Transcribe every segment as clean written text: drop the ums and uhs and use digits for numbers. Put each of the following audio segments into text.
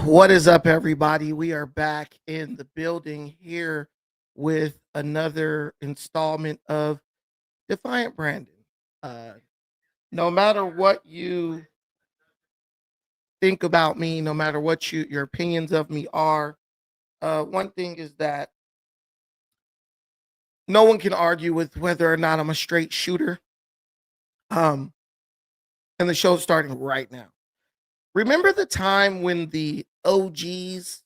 What is up, everybody? We are back in the building here with another installment of Defiant Brandon. Uh, no matter what you think about me, no matter what your opinions of me are, one thing is that no one can argue with whether or not I'm a straight shooter. Um, and the show's starting right now. Remember the time when the OGs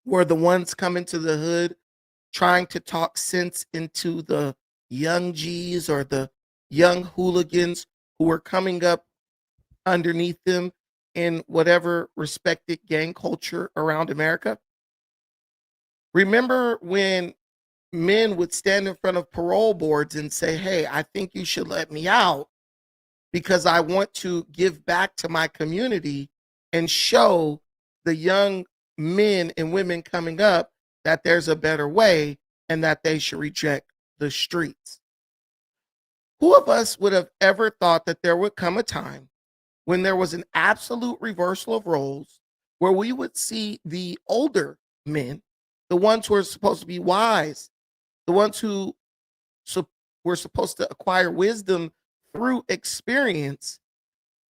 were the ones coming to the hood trying to talk sense into the young G's or the young hooligans who were coming up underneath them in whatever respected gang culture around America? Remember when men would stand in front of parole boards and say, "Hey, I think you should let me out because I want to give back to my community and show the young men and women coming up that there's a better way and that they should reject the streets." Who of us would have ever thought that there would come a time when there was an absolute reversal of roles where we would see the older men, the ones who are supposed to be wise, the ones who so were supposed to acquire wisdom through experience,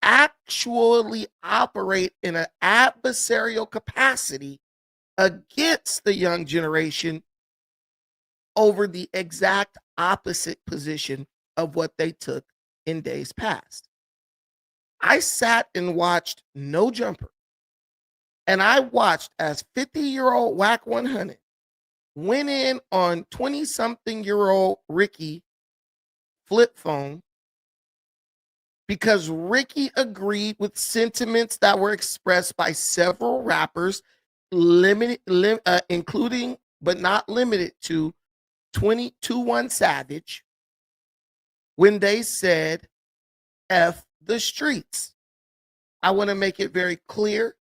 actually operate in an adversarial capacity against the young generation over the exact opposite position of what they took in days past. I sat and watched No Jumper, and I watched as 50-year-old Wack 100 went in on 20 something year old Ricky flip phone because Ricky agreed with sentiments that were expressed by several rappers, including but not limited to 22-1 Savage, when they said, F the streets. I want to make it very clear.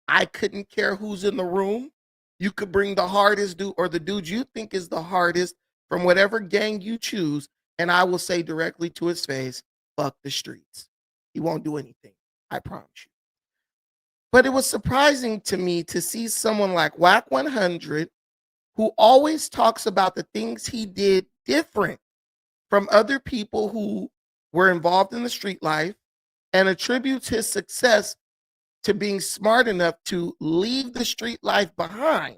I couldn't care who's in the room. You could bring the hardest dude or the dude you think is the hardest from whatever gang you choose, and I will say directly to his face, fuck the streets. He won't do anything. I promise you. But it was surprising to me to see someone like Wack 100, who always talks about the things he did different from other people who were involved in the street life and attributes his success to being smart enough to leave the street life behind,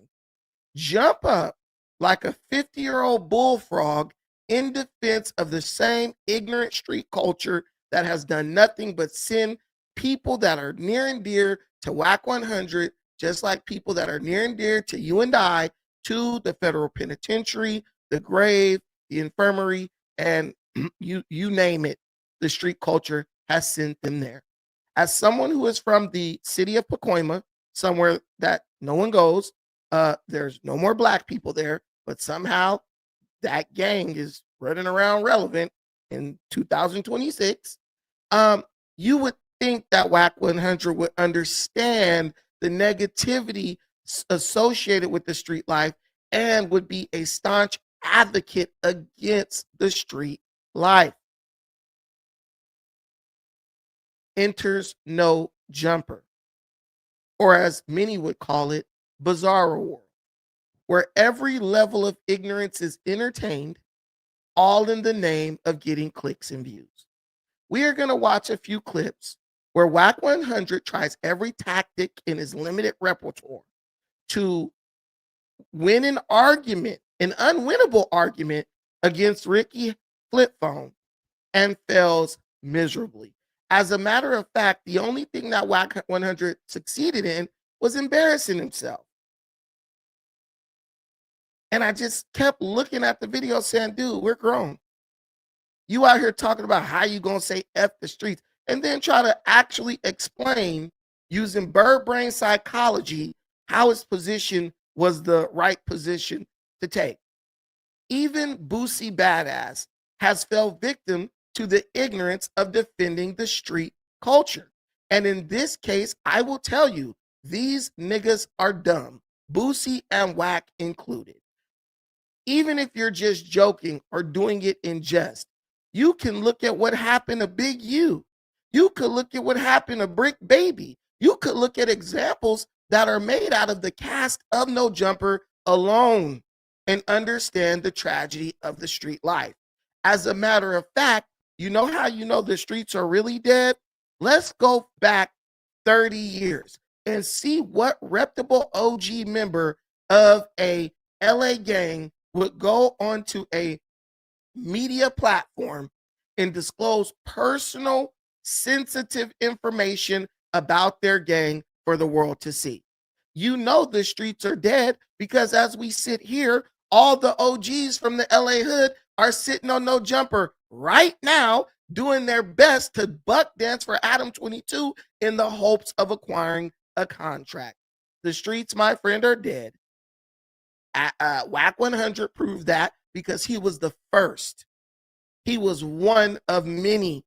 jump up like a 50-year-old bullfrog in defense of the same ignorant street culture that has done nothing but send people that are near and dear to Wack 100, just like people that are near and dear to you and I, to the federal penitentiary, the grave, the infirmary, and you name it. The street culture has sent them there. As someone who is from the city of Pacoima, somewhere that no one goes, there's no more black people there, but somehow that gang is running around relevant in 2026. You would think that Wack 100 would understand the negativity associated with the street life and would be a staunch advocate against the street life. Enters No Jumper, or as many would call it, Bizarro World, where every level of ignorance is entertained, all in the name of getting clicks and views. We are going to watch a few clips where Wack 100 tries every tactic in his limited repertoire to win an argument, an unwinnable argument against Ricky Flip Phone, and fails miserably. As a matter of fact, the only thing that Wack 100 succeeded in was embarrassing himself. And I just kept looking at the video saying, dude, we're grown. You out here talking about how you going to say F the streets and then try to actually explain using bird brain psychology how his position was the right position to take. Even Boosie Badass has fell victim to the ignorance of defending the street culture. And in this case, I will tell you, these niggas are dumb, Boosie and Wack included. Even if you're just joking or doing it in jest, you can look at what happened to Big U. You could look at what happened to Brick Baby. You could look at examples that are made out of the cast of No Jumper alone and understand the tragedy of the street life. As a matter of fact, you know how you know the streets are really dead? Let's go back 30 years and see what reputable OG member of a LA gang would go onto a media platform and disclose personal, sensitive information about their gang for the world to see. You know the streets are dead because as we sit here, all the OGs from the LA hood are sitting on No Jumper right now doing their best to buck dance for Adam 22 in the hopes of acquiring a contract. The streets, my friend, are dead. Wack 100 proved that because he was the first. He was one of many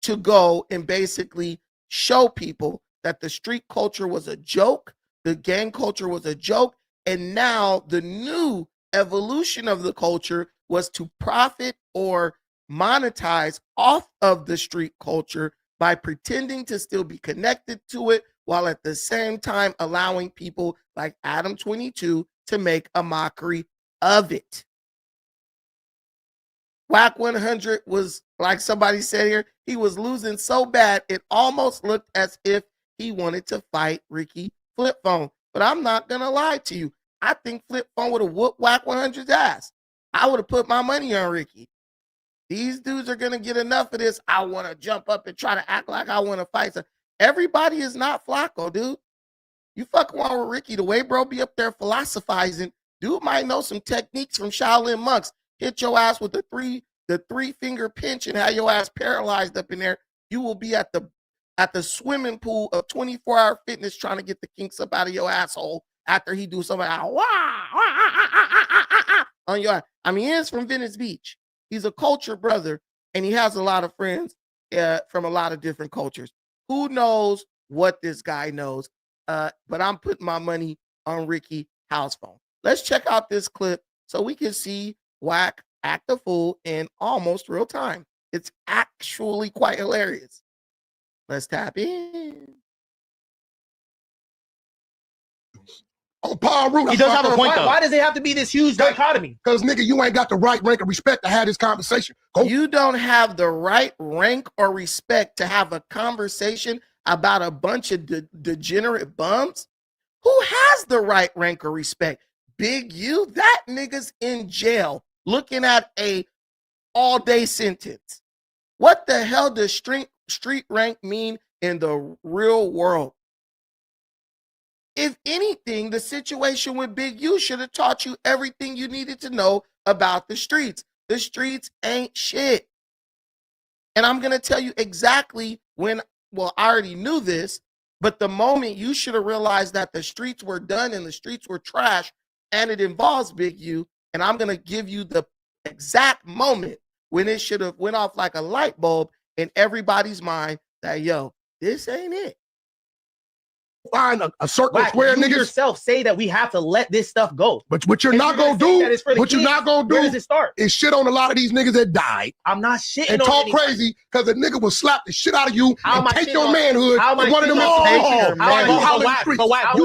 to go and basically show people that the street culture was a joke, the gang culture was a joke, and now the new evolution of the culture was to profit or monetize off of the street culture by pretending to still be connected to it while at the same time allowing people like Adam 22 to make a mockery of it. Wack 100 was, like somebody said here, he was losing so bad it almost looked as if he wanted to fight Ricky Flip Phone. But I'm not going to lie to you. I think Flip Phone would have whooped Wack 100's ass. I would have put my money on Ricky. These dudes are going to get enough of this. I want to jump up and try to act like I want to fight. So everybody is not Flacco, dude. You fuck around with Ricky, the way bro be up there philosophizing, dude might know some techniques from Shaolin monks. Hit your ass with the three finger pinch and have your ass paralyzed up in there. You will be at the swimming pool of 24-hour fitness trying to get the kinks up out of your asshole after he do something on your. I mean, he's from Venice Beach. He's a culture brother, and he has a lot of friends from a lot of different cultures. Who knows what this guy knows? But I'm putting my money on Ricky Housephone. Let's check out this clip so we can see Wack act a fool in almost real time. It's actually quite hilarious. Let's tap in. On Paul Root, he does have a point, though. Why does it have to be this huge dichotomy? Because, nigga, you ain't got the right rank or respect to have this conversation. You don't have the right rank or respect to have a conversation about a bunch of degenerate bums? Who has the right rank or respect? Big U? That nigga's in jail looking at a all-day sentence. What the hell does street rank mean in the real world? If anything, the situation with Big U should have taught you everything you needed to know about the streets. The streets ain't shit. And I'm going to tell you exactly when, well, I already knew this, but the moment you should have realized that the streets were done and the streets were trash and it involves Big U, and I'm going to give you the exact moment when it should have went off like a light bulb in everybody's mind that, yo, this ain't it. Find a circle square, you niggas. yourself say that we have to let this stuff go. But what you're not gonna do, what you're not gonna do, where does it start? Is shit on a lot of these niggas that died. I'm not shitting and on talk anybody. crazy because a nigga will slap the shit out of you How and take your manhood. How am I one of them you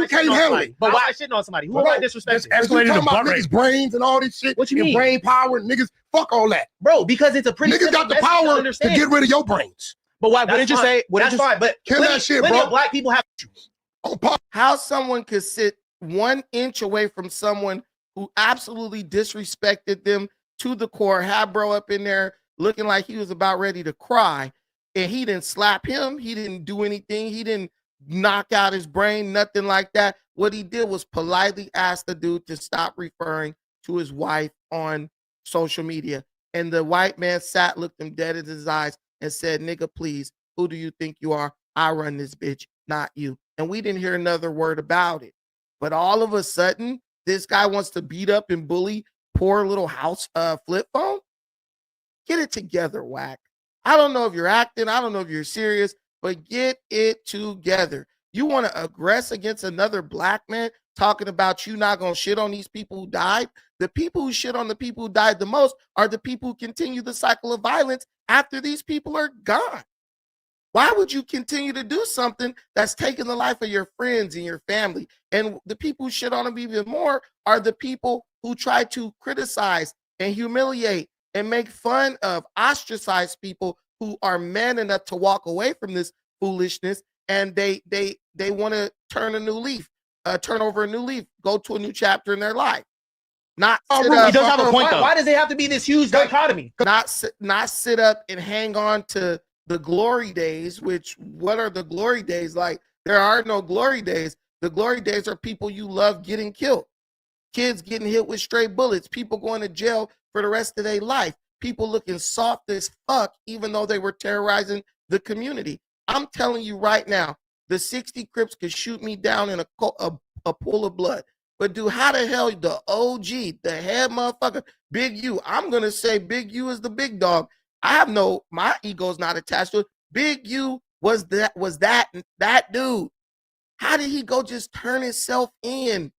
can't handle it. But why shitting on somebody? Who am I disrespecting? Escalated to niggas' brains and all this shit. What you mean? Brain power, niggas. Fuck all that, bro. Because it's a pretty niggas got the power to get rid of your brains. But why? What did you say? That's fine. But kill that shit, bro. Black people have. How someone could sit 1 inch away from someone who absolutely disrespected them to the core, had bro up in there looking like he was about ready to cry, and he didn't slap him, he didn't do anything, he didn't knock out his brain, nothing like that. What he did was politely ask the dude to stop referring to his wife on social media. And the white man sat, looked him dead in his eyes, and said, nigga, please, who do you think you are? I run this bitch, not you. And we didn't hear another word about it. But all of a sudden, this guy wants to beat up and bully poor little house Flip Phone. Get it together, Wack. I don't know if you're acting. I don't know if you're serious, but get it together. You want to aggress against another black man talking about you not going to shit on these people who died? The people who shit on the people who died the most are the people who continue the cycle of violence after these people are gone. Why would you continue to do something that's taking the life of your friends and your family? And the people who shit on them even more are the people who try to criticize and humiliate and make fun of, ostracize people who are man enough to walk away from this foolishness, and they want to turn a new leaf, turn over a new leaf, go to a new chapter in their life. Not sit up, he does have a point though. Why does it have to be this huge dichotomy? Not sit up and hang on to the glory days. Which, what are the glory days? Like, there are no glory days. The glory days are people you love getting killed, kids getting hit with stray bullets, people going to jail for the rest of their life, people looking soft as fuck even though they were terrorizing the community. I'm telling you right now, the 60 Crips could shoot me down in a pool of blood. But dude, how the hell the OG, the head motherfucker, Big U, I'm going to say Big U is the big dog. My ego's not attached to it. Big U was that dude. How did he go just turn himself in?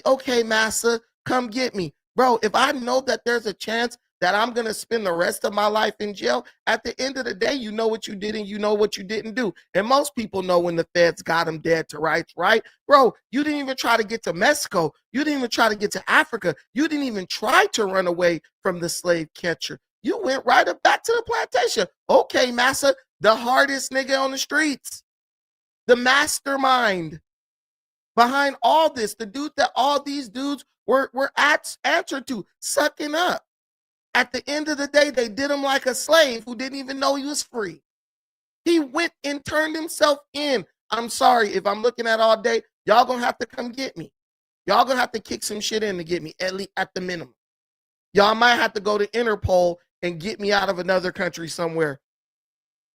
Okay, massa, come get me. Bro, if I know that there's a chance that I'm going to spend the rest of my life in jail, at the end of the day, you know what you did and you know what you didn't do. And most people know when the feds got him dead to rights, right? Bro, you didn't even try to get to Mexico. You didn't even try to get to Africa. You didn't even try to run away from the slave catcher. You went right up back to the plantation. Okay, massa, the hardest nigga on the streets, the mastermind behind all this, the dude that all these dudes were answered to, sucking up. At the end of the day, they did him like a slave who didn't even know he was free. He went and turned himself in. I'm sorry, if I'm looking at all day, y'all gonna have to come get me. Y'all gonna have to kick some shit in to get me, at least at the minimum. Y'all might have to go to Interpol and get me out of another country somewhere,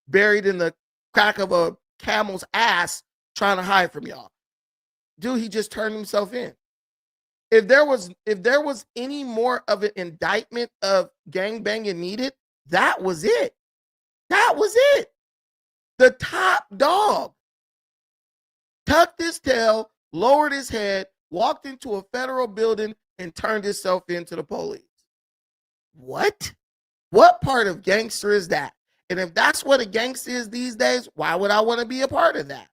buried in the crack of a camel's ass, trying to hide from y'all. Dude, he just turned himself in. If there was any more of an indictment of gangbanging needed, that was it. That was it. The top dog tucked his tail, lowered his head, walked into a federal building, and turned himself into the police. What? What part of gangster is that? And if that's what a gangster is these days, why would I want to be a part of that?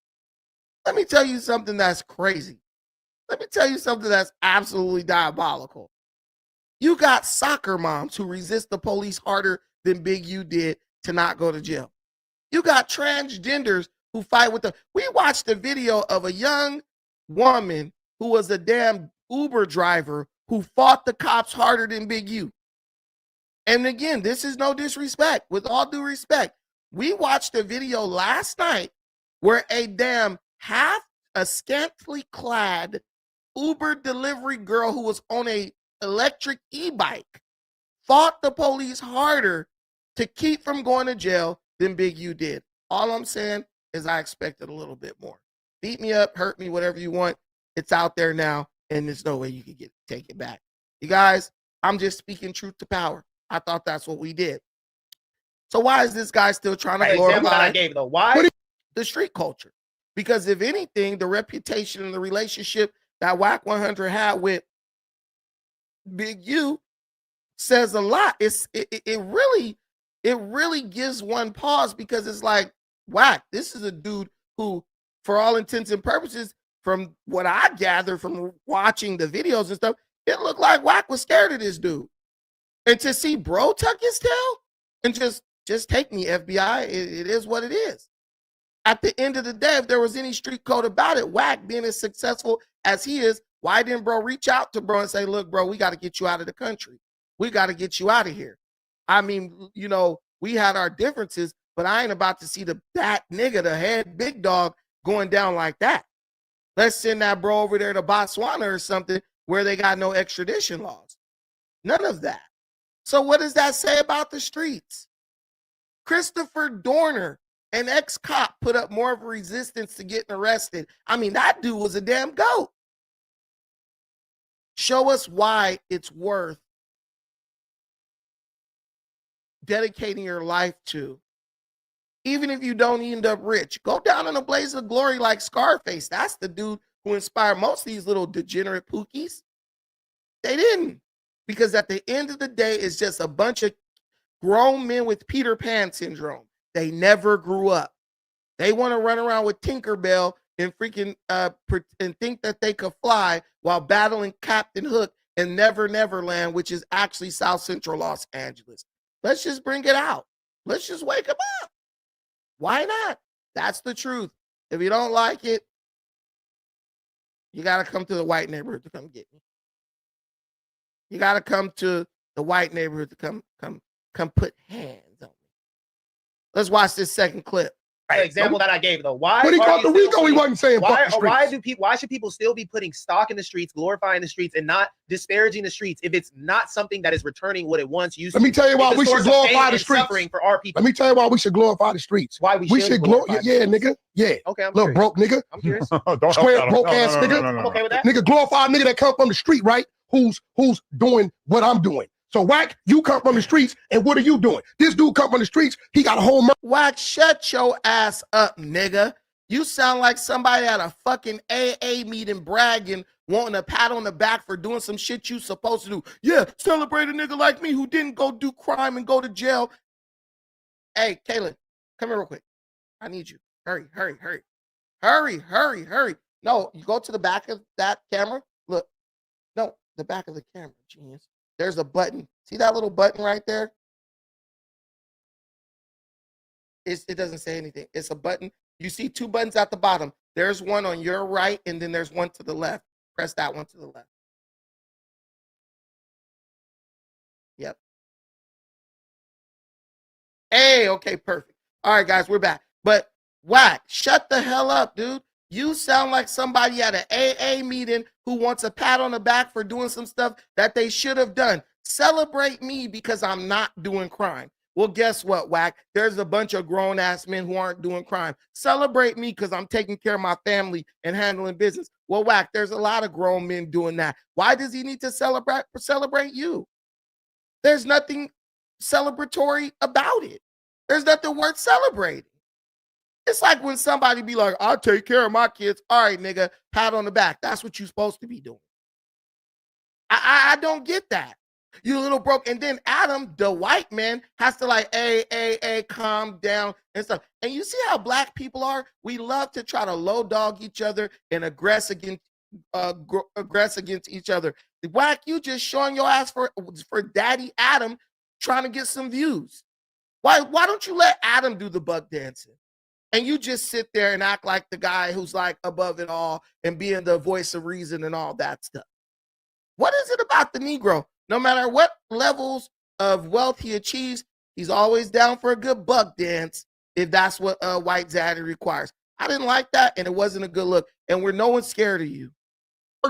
Let me tell you something that's crazy. Let me tell you something that's absolutely diabolical. You got soccer moms who resist the police harder than Big U did to not go to jail. You got transgenders who fight with we watched a video of a young woman who was a damn Uber driver who fought the cops harder than Big U. And again, this is no disrespect. With all due respect, we watched a video last night where a scantily clad Uber delivery girl who was on a electric e-bike fought the police harder to keep from going to jail than Big U did. All I'm saying is I expected a little bit more. Beat me up, hurt me, whatever you want. It's out there now, and there's no way you can take it back. You guys, I'm just speaking truth to power. I thought that's what we did. So why is this guy still trying to glorify that I gave though? Why? The street culture? Because if anything, the reputation and the relationship that Wack 100 had with Big U says a lot. It really gives one pause, because it's like, Wack, this is a dude who, for all intents and purposes, from what I gather from watching the videos and stuff, it looked like Wack was scared of this dude. And to see bro tuck his tail and just take me, FBI, it is what it is. At the end of the day, if there was any street code about it, Wack being as successful as he is, why didn't bro reach out to bro and say, look, bro, we got to get you out of the country. We got to get you out of here. I mean, we had our differences, but I ain't about to see that nigga, the head big dog, going down like that. Let's send that bro over there to Botswana or something where they got no extradition laws. None of that. So what does that say about the streets? Christopher Dorner, an ex-cop, put up more of a resistance to getting arrested. I mean, that dude was a damn goat. Show us why it's worth dedicating your life to. Even if you don't end up rich, go down in a blaze of glory like Scarface. That's the dude who inspired most of these little degenerate pookies. They didn't. Because at the end of the day, it's just a bunch of grown men with Peter Pan syndrome. They never grew up. They want to run around with Tinkerbell and freaking and think that they could fly while battling Captain Hook in Never Neverland, which is actually South Central Los Angeles. Let's just bring it out. Let's just wake them up. Why not? That's the truth. If you don't like it, you got to come to the white neighborhood to come get me. You got to come to the white neighborhood to come put hands on me. Let's watch this second clip. The example that I gave though. Why when he called the Rico, he wasn't saying why should people still be putting stock in the streets, glorifying the streets, and not disparaging the streets if it's not something that is returning what it once used to? Let me tell you why we should glorify the streets. For our people. Let me tell you why we should glorify the streets. Why we should glorify yeah, nigga. Yeah. Okay, I'm little broke nigga. I'm curious. Square broke ass nigga. I'm okay with that. Nigga, glorify a nigga that come from the street, right? Who's doing what I'm doing. So Wack, you come from the streets, and what are you doing? This dude come from the streets, he got a whole Wack, shut your ass up, nigga. You sound like somebody at a fucking AA meeting bragging, wanting a pat on the back for doing some shit you supposed to do. Yeah, celebrate a nigga like me who didn't go do crime and go to jail. Hey, Kaylin, come here real quick. I need you. Hurry. No, you go to the back of that camera. Look. No, the back of the camera, genius. There's a button. See that little button right there? It doesn't say anything. It's a button. You see two buttons at the bottom. There's one on your right, and then there's one to the left. Press that one to the left. Yep. Hey, okay, perfect. All right, guys, we're back. But Wack, shut the hell up, dude. You sound like somebody at an AA meeting who wants a pat on the back for doing some stuff that they should have done. Celebrate me because I'm not doing crime. Well, guess what, Wack? There's a bunch of grown-ass men who aren't doing crime. Celebrate me because I'm taking care of my family and handling business. Well, Wack, there's a lot of grown men doing that. Why does he need to celebrate you? There's nothing celebratory about it. There's nothing worth celebrating. It's like when somebody be like, I'll take care of my kids. All right, nigga, pat on the back. That's what you're supposed to be doing. I don't get that. You little broke. And then Adam, the white man, has to like, hey, calm down and stuff. And you see how black people are? We love to try to low dog each other and aggress against each other. Wack, you just showing your ass for Daddy Adam trying to get some views. Why don't you let Adam do the buck dancing? And you just sit there and act like the guy who's like above it all and being the voice of reason and all that stuff. What is it about the Negro? No matter what levels of wealth he achieves, he's always down for a good buck dance if that's what white zaddy requires. I didn't like that, and it wasn't a good look. And no one's scared of you.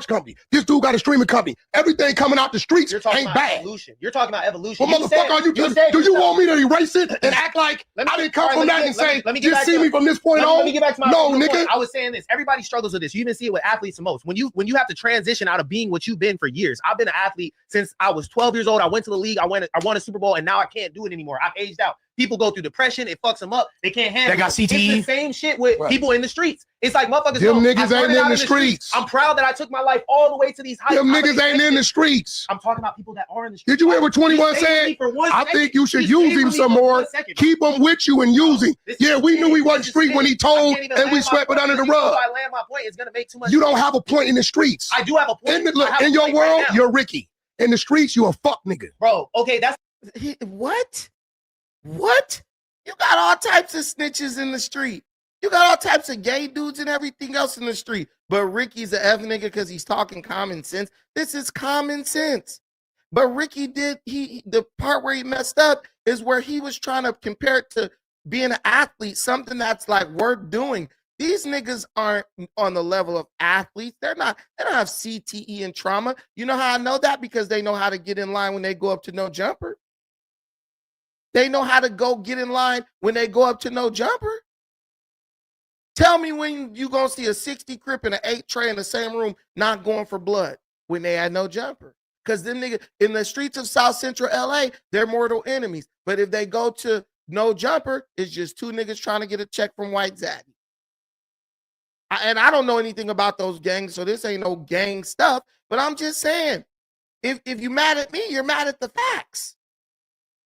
Company. This dude got a streaming company. Everything coming out the streets ain't bad. Evolution. You're talking about evolution. Well, motherfucker, are you just, do you want me to erase it and act like I didn't come from that and say, just see me from this point on? Let me get back to my nigga. Point. I was saying this. Everybody struggles with this. You even see it with athletes the most. When you have to transition out of being what you've been for years. I've been an athlete since I was 12 years old. I went to the league. I won a Super Bowl, and now I can't do it anymore. I've aged out. People go through depression. It fucks them up. They can't handle it. They got CTE. It's the same shit with people in the streets. It's like motherfuckers. Them niggas ain't in the streets. I'm proud that I took my life all the way to these heights. Them niggas ain't in the streets. I'm talking about people that are in the streets. Did you hear what 21 said? I think you should use him some more. Keep him with you and use him. Yeah, we knew he wasn't street when he told, and we swept it under the rug. If I land my point, it's gonna make too much. You don't have a point in the streets. I do have a point. In your world, you're Ricky. In the streets, you a fuck nigga. Bro, okay, that's what? What? You got all types of snitches in the street. You got all types of gay dudes and everything else in the street. But Ricky's an F nigga because he's talking common sense. This is common sense. But Ricky the part where he messed up is where he was trying to compare it to being an athlete, something that's like worth doing. These niggas aren't on the level of athletes. They don't have CTE and trauma. You know how I know that? Because they know how to get in line when they go up to no jumper. They know how to go get in line when they go up to no jumper. Tell me when you gonna see a 60 Crip and an 8 Trey in the same room not going for blood when they had no jumper. Because them niggas in the streets of South Central LA, they're mortal enemies. But if they go to no jumper, it's just two niggas trying to get a check from White Zaddy. And I don't know anything about those gangs, so this ain't no gang stuff. But I'm just saying, if you're mad at me, you're mad at the facts.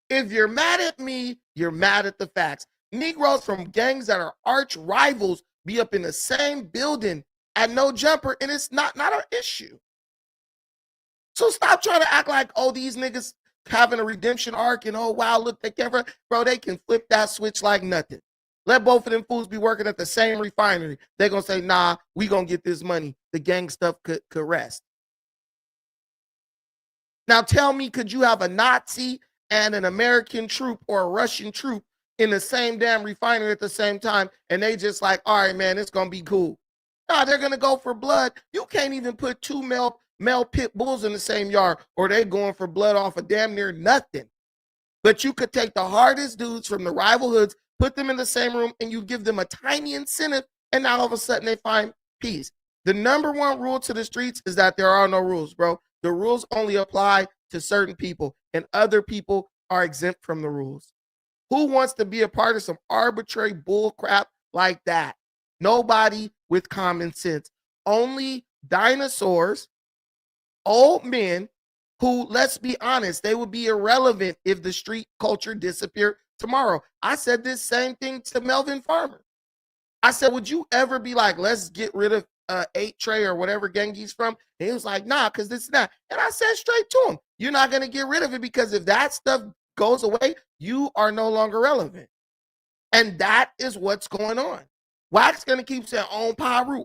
If you're mad at me, you're mad at the facts. Negroes from gangs that are arch rivals be up in the same building at no jumper, and it's not an issue. So stop trying to act like, oh, these niggas having a redemption arc and oh, wow, look, they can, bro, they can flip that switch like nothing. Let both of them fools be working at the same refinery. They're going to say, nah, we going to get this money. The gang stuff could rest. Now tell me, could you have a Nazi and an American troop or a Russian troop in the same damn refinery at the same time, and they just like, all right, man, it's going to be cool. Nah, they're going to go for blood. You can't even put two male pit bulls in the same yard, or they're going for blood off of damn near nothing. But you could take the hardest dudes from the rival hoods, put them in the same room, and you give them a tiny incentive, and now all of a sudden they find peace. The number one rule to the streets is that there are no rules, bro. The rules only apply to certain people, and other people are exempt from the rules. Who wants to be a part of some arbitrary bull crap like that? Nobody with common sense. Only dinosaurs, old men who, let's be honest, they would be irrelevant if the street culture disappeared tomorrow. I said this same thing to Melvin Farmer. I said, would you ever be like, let's get rid of 8 Trey or whatever gang he's from? And he was like, nah, because this is not. And I said straight to him, you're not going to get rid of it, because if that stuff goes away, you are no longer relevant. And that is what's going on. Wack's going to keep saying on Paru,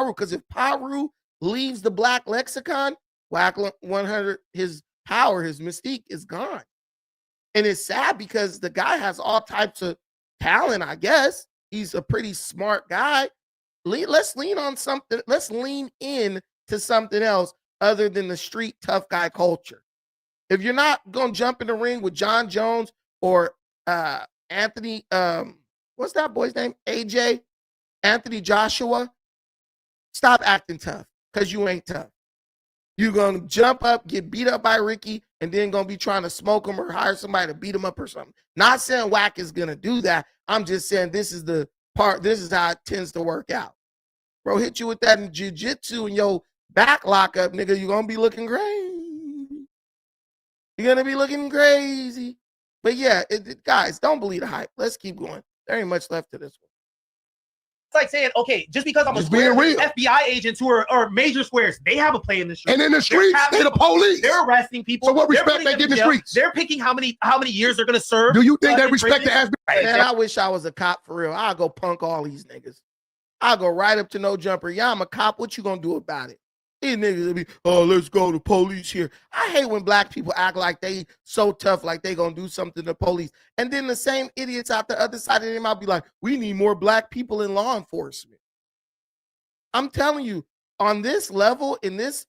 because if Paru leaves the black lexicon, Wack 100, his power, his mystique is gone. And it's sad because the guy has all types of talent, I guess. He's a pretty smart guy. Let's lean on something. Let's lean in to something else other than the street tough guy culture. If you're not going to jump in the ring with John Jones or Anthony, what's that boy's name? AJ, Anthony Joshua, stop acting tough, because you ain't tough. You're going to jump up, get beat up by Ricky, and then going to be trying to smoke him or hire somebody to beat him up or something. Not saying Wack is going to do that. I'm just saying this is the part, this is how it tends to work out. Bro, hit you with that in jiu-jitsu and your back lockup, nigga, you're going to be looking crazy. You're going to be looking crazy. But yeah, guys, don't believe the hype. Let's keep going. There ain't much left to this one. It's like saying, okay, just because I'm a square, FBI agents who are major squares, they have a play in the street. And in the streets, they're the police. They're arresting people. So what respect they give the streets? They're picking how many years they're going to serve. Do you think they respect the FBI? Man, I wish I was a cop for real. I'll go punk all these niggas. I'll go right up to no jumper. Yeah, I'm a cop. What you going to do about it? These niggas will be, oh, let's go to police here. I hate when black people act like they so tough, like they gonna do something to police. And then the same idiots out the other side of their mouth be like, we need more black people in law enforcement. I'm telling you, on this level, in this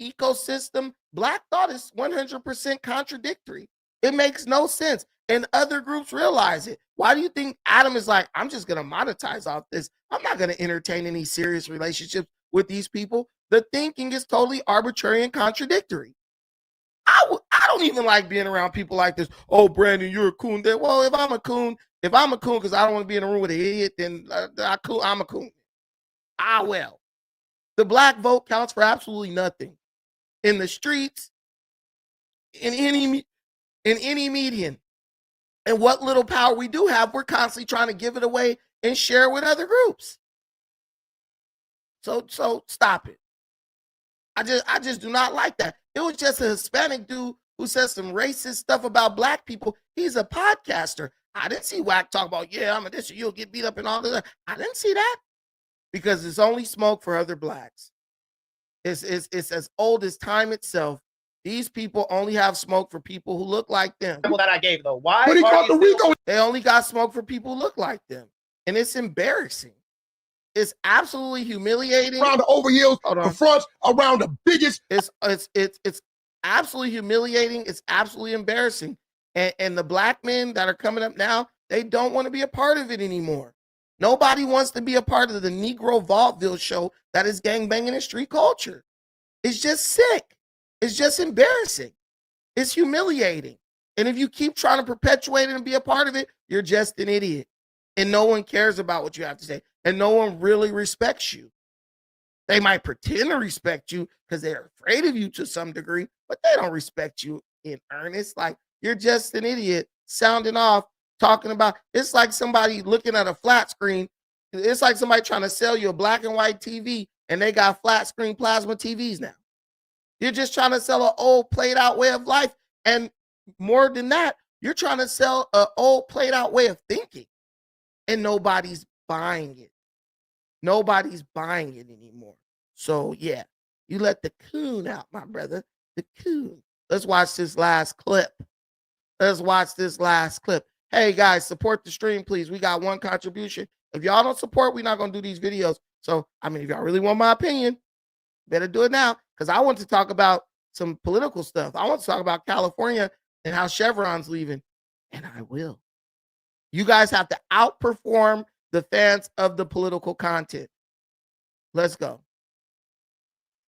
ecosystem, black thought is 100% contradictory. It makes no sense. And other groups realize it. Why do you think Adam is like, I'm just gonna monetize off this? I'm not gonna entertain any serious relationships with these people. The thinking is totally arbitrary and contradictory. I don't even like being around people like this. Oh, Brandon, you're a coon. Well, if I'm a coon because I don't want to be in a room with an idiot, then I'm a coon. Well, the black vote counts for absolutely nothing in the streets, in any median. And what little power we do have, we're constantly trying to give it away and share it with other groups. So stop it. I just do not like that. It was just a Hispanic dude who said some racist stuff about black people. He's a podcaster. I didn't see Wack talk about, yeah, I'm a this, you'll get beat up and all this. I didn't see that, because it's only smoke for other blacks. It's as old as time itself. These people only have smoke for people who look like them. That I gave though. Why? But he called the Rico. They only got smoke for people who look like them, and it's embarrassing. It's absolutely humiliating. Around the overheels, the fronts, around the biggest. It's absolutely humiliating. It's absolutely embarrassing. And the black men that are coming up now, they don't want to be a part of it anymore. Nobody wants to be a part of the Negro vaudeville show that is gangbanging and street culture. It's just sick. It's just embarrassing. It's humiliating. And if you keep trying to perpetuate it and be a part of it, you're just an idiot. And no one cares about what you have to say. And no one really respects you. They might pretend to respect you because they're afraid of you to some degree, but they don't respect you in earnest. Like, you're just an idiot sounding off talking about, it's like somebody looking at a flat screen. It's like somebody trying to sell you a black and white TV and they got flat screen plasma TVs now. You're just trying to sell an old played out way of life. And more than that, you're trying to sell an old played out way of thinking. And nobody's buying it. Nobody's buying it anymore. So yeah, you let the coon out, my brother. The coon. Let's watch this last clip. Let's watch this last clip. Hey guys, support the stream, please. We got one contribution. If y'all don't support, we're not gonna do these videos. So I mean, if y'all really want my opinion, better do it now. Because I want to talk about some political stuff. I want to talk about California and how Chevron's leaving. And I will. You guys have to outperform the fans of the political content. Let's go.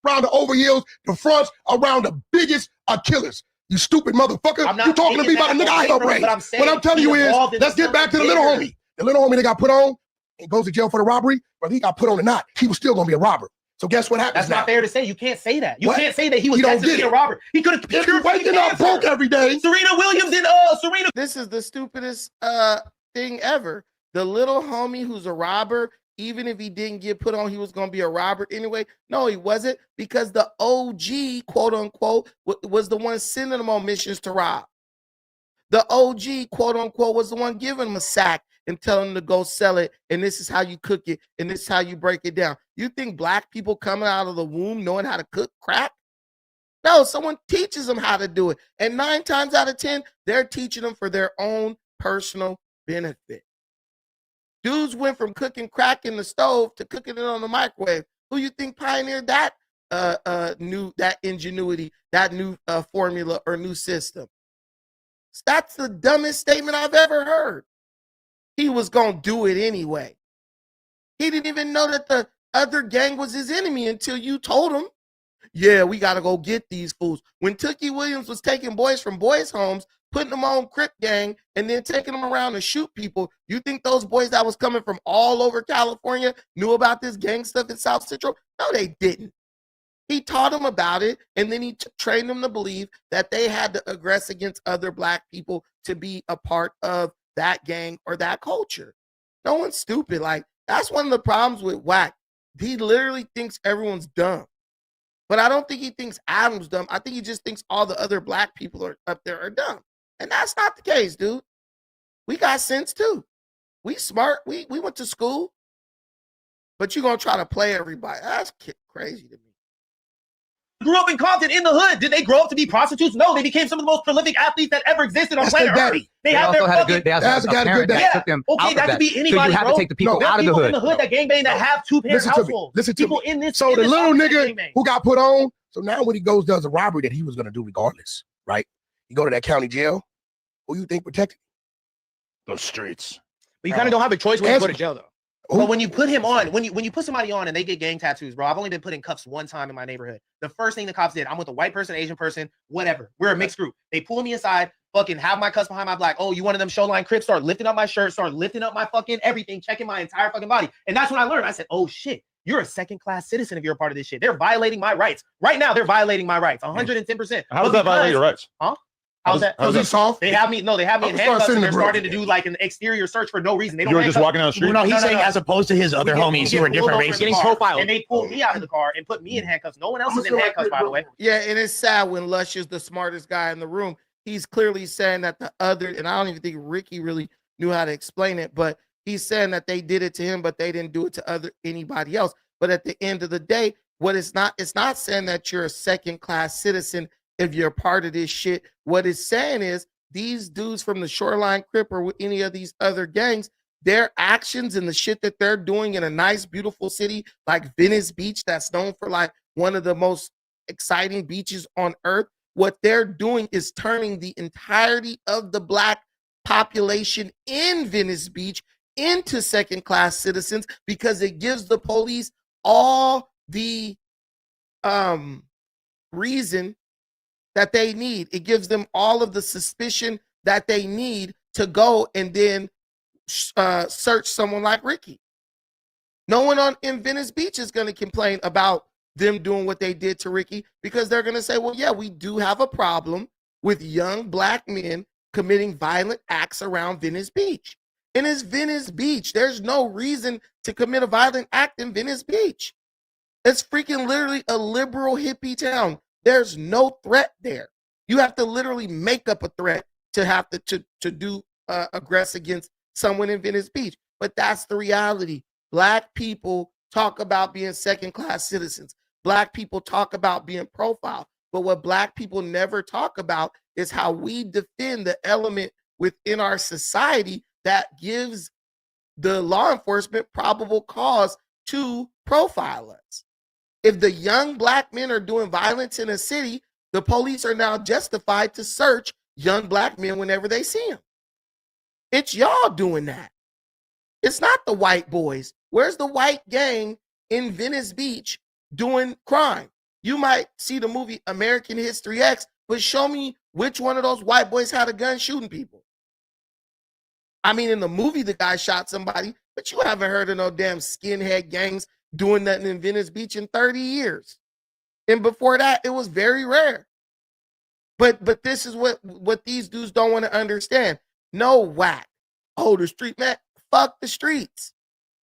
Around the overheels, the fronts, around the biggest killers. You stupid motherfucker. You talking to me about a nigga I help raise. What I'm telling you is, let's get back to the little homie. The little homie that got put on and goes to jail for the robbery, whether he got put on or not, he was still going to be a robber. So guess what happens? That's not fair to say. You can't say that. You can't say that he was destined to be a robber. He could have cured waking up broke every day. Serena Williams and Serena. This is the stupidest thing ever. The little homie who's a robber, even if he didn't get put on, he was going to be a robber anyway. No, he wasn't, because the OG, quote unquote, was the one sending him on missions to rob. The OG, quote unquote, was the one giving him a sack and telling him to go sell it. And this is how you cook it. And this is how you break it down. You think black people coming out of the womb knowing how to cook crack? No, someone teaches them how to do it. And 9 times out of 10, they're teaching them for their own personal benefit. Dudes went from cooking crack in the stove to cooking it on the microwave. Who you think pioneered that that ingenuity, that new formula or new system? That's the dumbest statement I've ever heard. He was going to do it anyway. He didn't even know that the other gang was his enemy until you told him, yeah, we got to go get these fools. When Tookie Williams was taking boys from boys' homes, putting them on Crip gang, and then taking them around to shoot people, you think those boys that was coming from all over California knew about this gang stuff in South Central? No, they didn't. He taught them about it, and then he trained them to believe that they had to aggress against other black people to be a part of that gang or that culture. No one's stupid. Like, that's one of the problems with Wack. He literally thinks everyone's dumb. But I don't think he thinks Adam's dumb. I think he just thinks all the other black people are up there are dumb. And that's not the case, dude. We got sense too. We smart. We went to school. But you're going to try to play everybody. That's crazy to me. Grew up in Compton in the hood. Did they grow up to be prostitutes? No, they became some of the most prolific athletes that ever existed on planet Earth. They have their fucking... They also had a good dad. Took them okay, that could be anybody, so you have to take the people out of the hood. In the hood that gangbang that have two-parent households. Listen to me. In this, so the little nigga who got put on, so now when he goes does a robbery that he was going to do regardless, right? You go to that county jail. Who you think protected? The streets. But you kind of don't have a choice when you go to jail, though. But when you put him on, when you put somebody on and they get gang tattoos, bro, I've only been put in cuffs one time in my neighborhood. The first thing the cops did, I'm with a white person, Asian person, whatever. We're a mixed group. They pull me aside, fucking have my cuffs behind my black. Oh, you one of them showline Crips? Start lifting up my shirt, start lifting up my fucking everything, checking my entire fucking body. And that's when I learned. I said, oh shit, you're a second-class citizen if you're a part of this shit. They're violating my rights. Right now, they're violating my rights. 110%. How does that violate your rights? Huh? How's that? Was he soft? They have me in handcuffs and they're starting to do like an exterior search for no reason. They don't. You were just walking down the street? No, he's saying as opposed to his other homies who are different races. Getting profiled. And they pulled me out of the car and put me in handcuffs. No one else is in handcuffs, by the way. Yeah, and it's sad when Lush is the smartest guy in the room. He's clearly saying that the other, and I don't even think Ricky really knew how to explain it, but he's saying that they did it to him, but they didn't do it to anybody else. But at the end of the day, it's not saying that you're a second-class citizen if you're part of this shit. What it's saying is these dudes from the Shoreline Crip or any of these other gangs, their actions and the shit that they're doing in a nice, beautiful city like Venice Beach, that's known for like one of the most exciting beaches on earth, what they're doing is turning the entirety of the black population in Venice Beach into second-class citizens because it gives the police all the reason that they need. It gives them all of the suspicion that they need to go and then search someone like Ricky. No one in Venice Beach is going to complain about them doing what they did to Ricky because they're going to say, well, yeah, we do have a problem with young black men committing violent acts around Venice Beach. And it's Venice Beach. There's no reason to commit a violent act in Venice Beach. It's freaking literally a liberal hippie town. There's no threat there. You have to literally make up a threat to have to do aggress against someone in Venice Beach. But that's the reality. Black people talk about being second-class citizens. Black people talk about being profiled. But what Black people never talk about is how we defend the element within our society that gives the law enforcement probable cause to profile us. If the young Black men are doing violence in a city, the police are now justified to search young Black men whenever they see them. It's y'all doing that. It's not the white boys. Where's the white gang in Venice Beach doing crime? You might see the movie American History X, but show me which one of those white boys had a gun shooting people. I mean, in the movie, the guy shot somebody, but you haven't heard of no damn skinhead gangs doing nothing in Venice Beach in 30 years. And before that, it was very rare. But this is what these dudes don't want to understand. No, Wack. Oh, the street, man. Fuck the streets.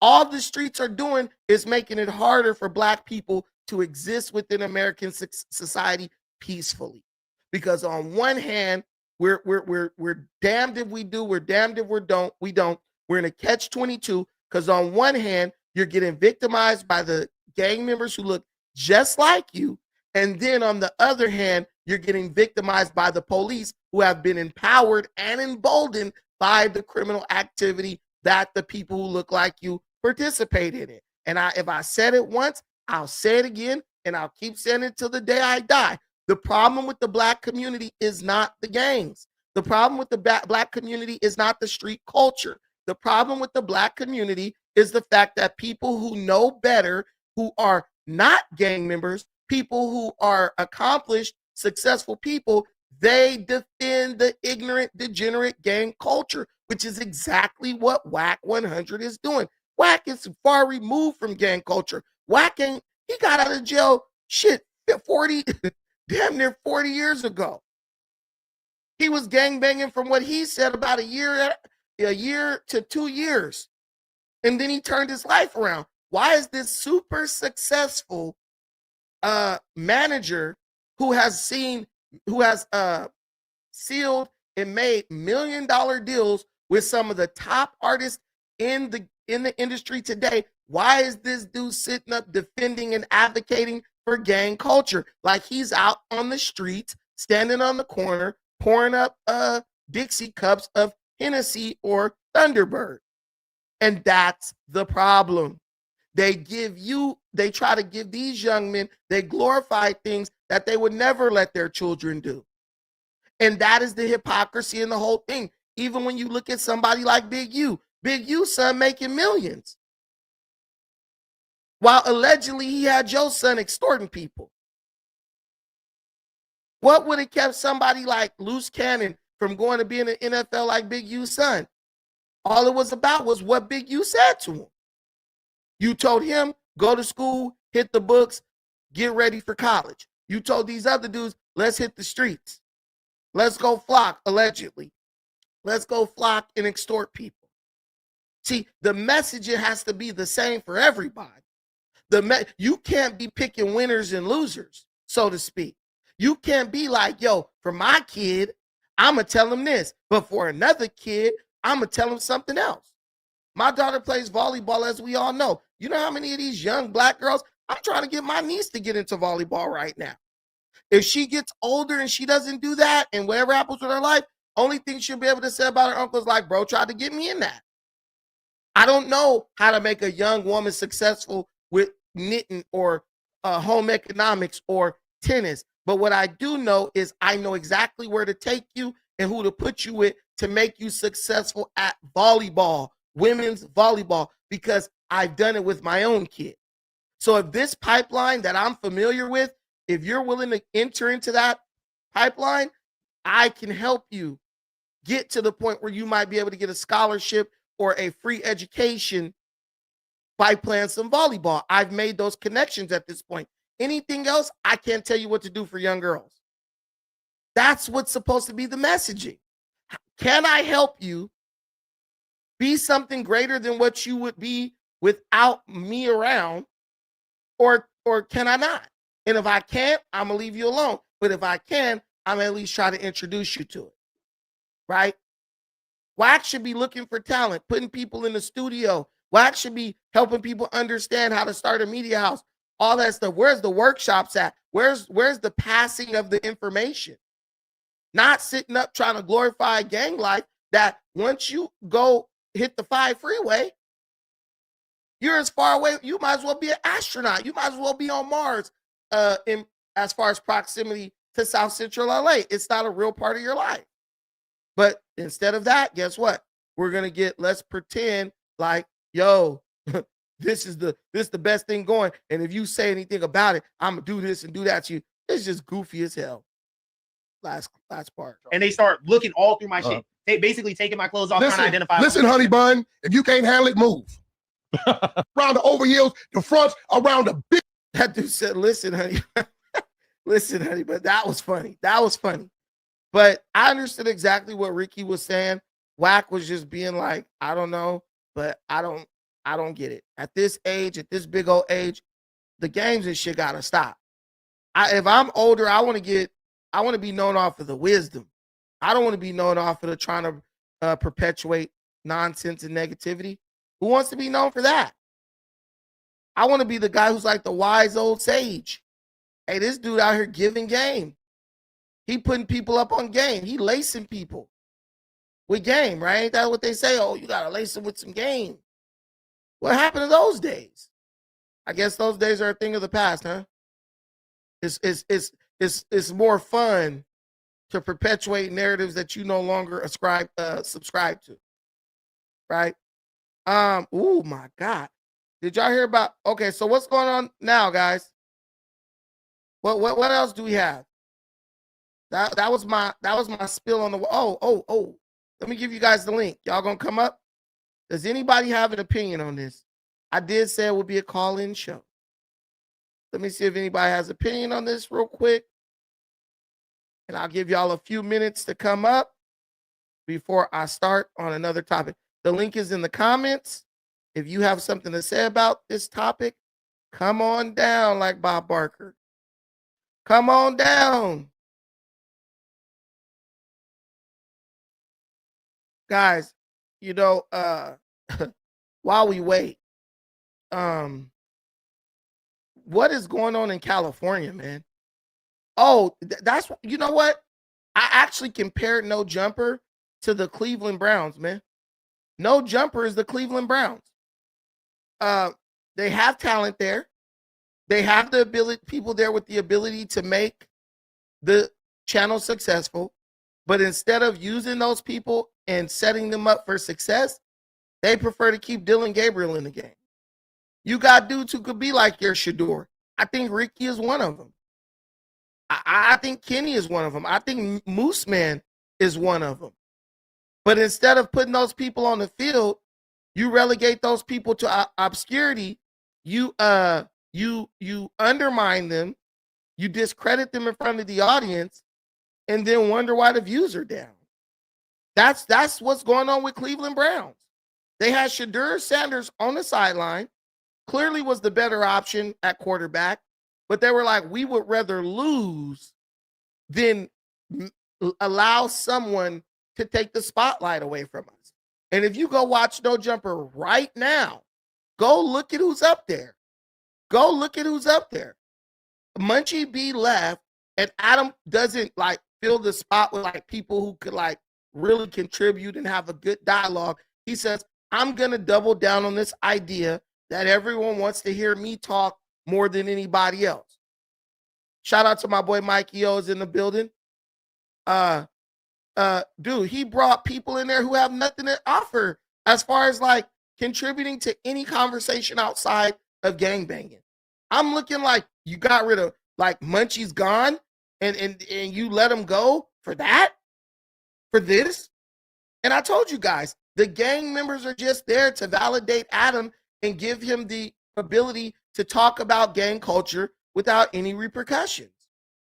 All the streets are doing is making it harder for Black people to exist within American society peacefully. Because on one hand, we're damned if we do, we're damned if we don't. We're in a catch-22 because on one hand, you're getting victimized by the gang members who look just like you. And then on the other hand, you're getting victimized by the police who have been empowered and emboldened by the criminal activity that the people who look like you participate in it. And if I said it once, I'll say it again, and I'll keep saying it till the day I die. The problem with the Black community is not the gangs. The problem with the Black community is not the street culture. The problem with the Black community is the fact that people who know better, who are not gang members, people who are accomplished, successful people, they defend the ignorant, degenerate gang culture, which is exactly what Wack 100 is doing. Wack is far removed from gang culture. Wack he got out of jail, 40, damn near 40 years ago. He was gangbanging from what he said about a year to 2 years. And then he turned his life around. Why is this super successful manager who has sealed and made $1 million deals with some of the top artists in the industry today? Why is this dude sitting up defending and advocating for gang culture? Like he's out on the streets, standing on the corner, pouring up Dixie cups of Hennessy or Thunderbird. And that's the problem. They try to give these young men, they glorify things that they would never let their children do. And that is the hypocrisy in the whole thing. Even when you look at somebody like Big U's son making millions. While allegedly he had your son extorting people. What would have kept somebody like Loose Cannon from going to be in the NFL like Big U's son? All it was about was what Big U said to him. You told him, go to school, hit the books, get ready for college. You told these other dudes, let's hit the streets. Let's go flock, allegedly. Let's go flock and extort people. See, the message has to be the same for everybody. You can't be picking winners and losers, so to speak. You can't be like, yo, for my kid, I'm going to tell him this. But for another kid, I'm going to tell him something else. My daughter plays volleyball, as we all know. You know how many of these young Black girls, I'm trying to get my niece to get into volleyball right now. If she gets older and she doesn't do that and whatever happens with her life, only thing she'll be able to say about her uncle is like, bro, tried to get me in that. I don't know how to make a young woman successful with knitting or home economics or tennis. But what I do know is I know exactly where to take you and who to put you with to make you successful at volleyball, women's volleyball, because I've done it with my own kid. So if this pipeline that I'm familiar with, if you're willing to enter into that pipeline, I can help you get to the point where you might be able to get a scholarship or a free education by playing some volleyball. I've made those connections at this point. Anything else, I can't tell you what to do for young girls. That's what's supposed to be the messaging. Can I help you be something greater than what you would be without me around? Or can I not? And if I can't, I'm going to leave you alone. But if I can, I'm at least try to introduce you to it. Right? Wack should be looking for talent, putting people in the studio. Wack should be helping people understand how to start a media house. All that stuff. Where's the workshops at? Where's the passing of the information? Not sitting up trying to glorify gang life that once you go hit the 5 freeway, you're as far away. You might as well be an astronaut. You might as well be on Mars in as far as proximity to South Central LA. It's not a real part of your life. But instead of that, guess what? We're going to get, let's pretend like, yo, this is the best thing going. And if you say anything about it, I'm going to do this and do that to you. It's just goofy as hell. Last part. And they start looking all through my shit. They basically taking my clothes off, trying to identify. Listen, honey bun, if you can't handle it, move. Around the over heels, the fronts, around the big. That dude said, listen, honey. Listen, honey, but that was funny. That was funny. But I understood exactly what Ricky was saying. Wack was just being like, I don't know, but I don't get it. At this age, at this big old age, the games and shit gotta stop. If I'm older, I want to be known off of the wisdom. I don't want to be known off of the trying to perpetuate nonsense and negativity. Who wants to be known for that? I want to be the guy who's like the wise old sage. Hey, this dude out here giving game. He putting people up on game. He lacing people with game, right? Ain't that what they say? Oh, you got to lace them with some game. What happened to those days? I guess those days are a thing of the past, huh? It's more fun to perpetuate narratives that you no longer subscribe to, right? Oh my God. Did y'all hear about, okay, so what's going on now, guys? What else do we have? That was my spill on the oh. Let me give you guys the link. Y'all gonna come up? Does anybody have an opinion on this? I did say it would be a call-in show. Let me see if anybody has an opinion on this real quick. And I'll give y'all a few minutes to come up before I start on another topic. The link is in the comments. If you have something to say about this topic, come on down like Bob Barker. Come on down. Guys, while we wait, what is going on in California, man? Oh, that's, you know what? I actually compared No Jumper to the Cleveland Browns, man. No Jumper is the Cleveland Browns. They have talent there. They have the ability, people there with the ability to make the channel successful. But instead of using those people and setting them up for success, they prefer to keep Dylan Gabriel in the game. You got dudes who could be like your Shador. I think Ricky is one of them. I think Kenny is one of them. I think Moose Man is one of them. But instead of putting those people on the field, you relegate those people to obscurity. You undermine them. You discredit them in front of the audience, and then wonder why the views are down. That's what's going on with Cleveland Browns. They had Shedeur Sanders on the sideline. Clearly was the better option at quarterback, but they were like, we would rather lose than allow someone to take the spotlight away from us. And if you go watch No Jumper right now, go look at who's up there. Go look at who's up there. Munchie B left, and Adam doesn't like fill the spot with like people who could like really contribute and have a good dialogue. He says, I'm going to double down on this idea that everyone wants to hear me talk more than anybody else. Shout out to my boy Mikey O's in the building. Dude, he brought people in there who have nothing to offer as far as like contributing to any conversation outside of gangbanging. I'm looking like you got rid of like Munchie's gone and you let him go for that, for this. And I told you guys, the gang members are just there to validate Adam and give him the ability to talk about gang culture without any repercussions.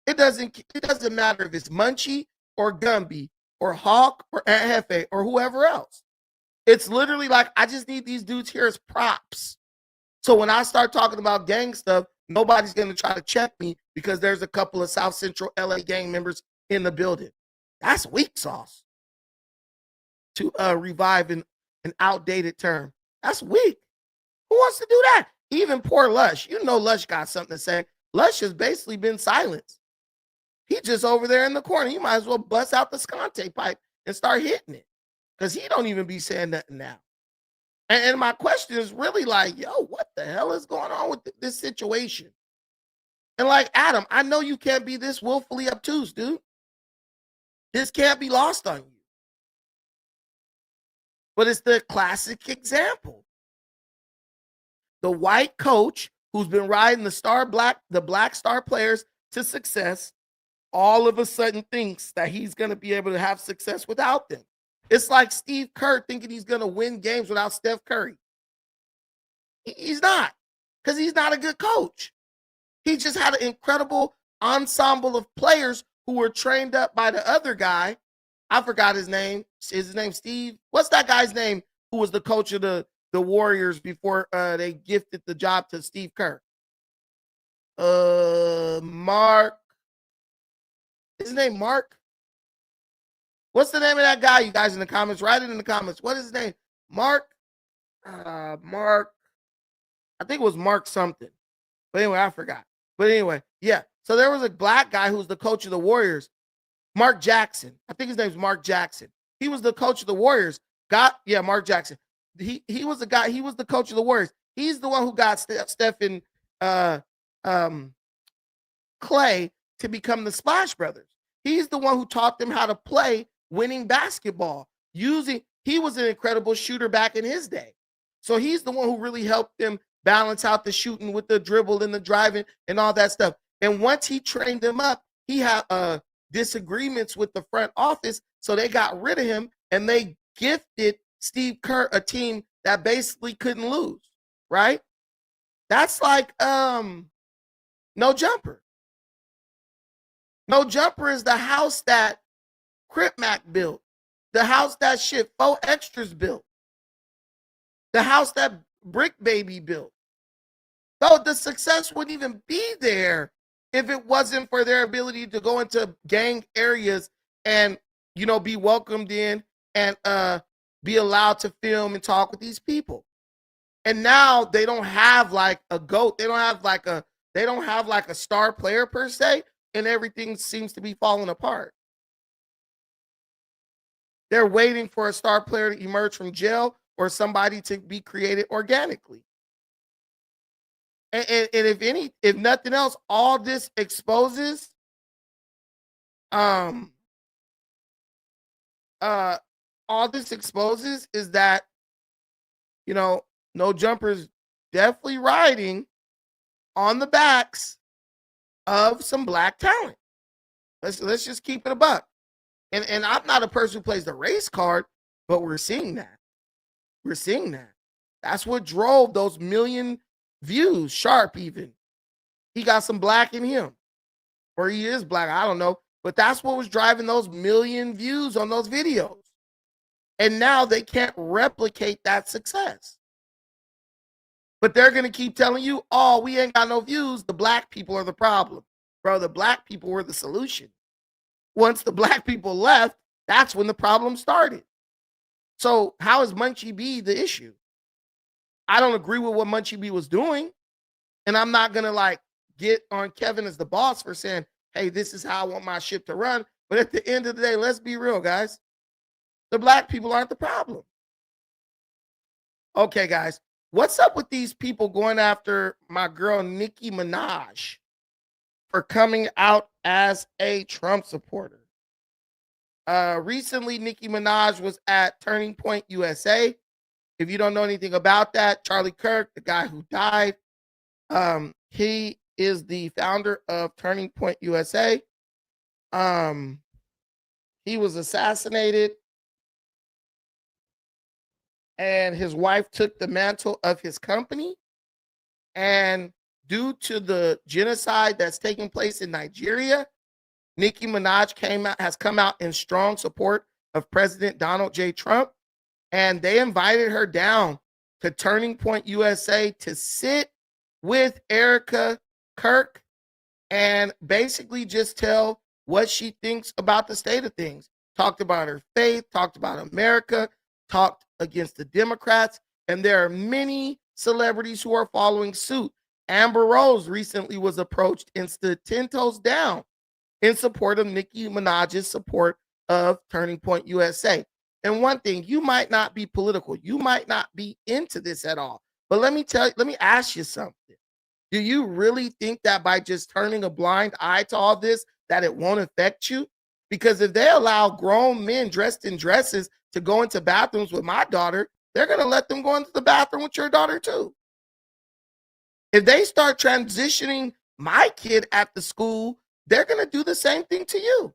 It doesn't matter if it's Munchie or Gumby or Hawk or Aunt Hefe or whoever else. It's literally like, I just need these dudes here as props. So when I start talking about gang stuff, nobody's going to try to check me because there's a couple of South Central LA gang members in the building. That's weak sauce. To revive an outdated term. That's weak. Who wants to do that? Even poor Lush. You know Lush got something to say. Lush has basically been silenced. He's just over there in the corner. You might as well bust out the Scante pipe and start hitting it. Because he don't even be saying nothing now. And my question is really like, yo, what the hell is going on with this situation? And like, Adam, I know you can't be this willfully obtuse, dude. This can't be lost on you. But it's the classic example. The white coach who's been riding the black star players to success, all of a sudden thinks that he's going to be able to have success without them. It's like Steve Kerr thinking he's going to win games without Steph Curry. He's not, because he's not a good coach. He just had an incredible ensemble of players who were trained up by the other guy. I forgot his name. Is his name Steve? What's that guy's name who was the coach of the Warriors before they gifted the job to Steve Kerr? Mark. Is his name Mark? What's the name of that guy, you guys in the comments? Write it in the comments. What is his name? Mark? Mark. I think it was Mark something. But anyway, I forgot. But anyway, yeah. So there was a black guy who was the coach of the Warriors. Mark Jackson. I think his name's Mark Jackson. He was the coach of the Warriors. Mark Jackson. He was the guy. He was the coach of the Warriors. He's the one who got Stephen Clay to become the Splash Brothers. He's the one who taught them how to play winning basketball. He was an incredible shooter back in his day. So he's the one who really helped them balance out the shooting with the dribble and the driving and all that stuff. And once he trained them up, he had disagreements with the front office. So they got rid of him and they gifted Steve Kerr a team that basically couldn't lose, right? That's like No Jumper. No Jumper is the house that Crip Mac built, the house that Four Extras built, the house that Brick Baby built. Though the success wouldn't even be there if it wasn't for their ability to go into gang areas and, be welcomed in and be allowed to film and talk with these people. And now they don't have like a GOAT. They don't have like a star player per se, and everything seems to be falling apart. They're waiting for a star player to emerge from jail or somebody to be created organically. And if nothing else, all this exposes is that, No Jumper's definitely riding on the backs of some black talent. Let's just keep it a buck. And I'm not a person who plays the race card, but we're seeing that. We're seeing that. That's what drove those million views. Sharp even. He got some black in him. Or he is black, I don't know. But that's what was driving those million views on those videos. And now they can't replicate that success. But they're going to keep telling you, oh, we ain't got no views. The black people are the problem. Bro, the black people were the solution. Once the black people left, that's when the problem started. So how is Munchie B the issue? I don't agree with what Munchie B was doing. And I'm not going to get on Kevin as the boss for saying, hey, this is how I want my ship to run. But at the end of the day, let's be real, guys. The black people aren't the problem. Okay, guys. What's up with these people going after my girl Nicki Minaj for coming out as a Trump supporter? Recently, Nicki Minaj was at Turning Point USA. If you don't know anything about that, Charlie Kirk, the guy who died, he is the founder of Turning Point USA. He was assassinated, and his wife took the mantle of his company. And due to the genocide that's taking place in Nigeria, Nicki Minaj has come out in strong support of President Donald J. Trump, and they invited her down to Turning Point USA to sit with Erica Kirk and basically just tell what she thinks about the state of things. Talked about her faith, talked about America, talked against the Democrats, and there are many celebrities who are following suit. Amber Rose recently was approached and stood 10 toes down in support of Nicki Minaj's support of Turning Point USA. And one thing, you might not be political, you might not be into this at all, but let me ask you something. Do you really think that by just turning a blind eye to all this, that it won't affect you? Because if they allow grown men dressed in dresses to go into bathrooms with my daughter, they're going to let them go into the bathroom with your daughter too. If they start transitioning my kid at the school, they're going to do the same thing to you.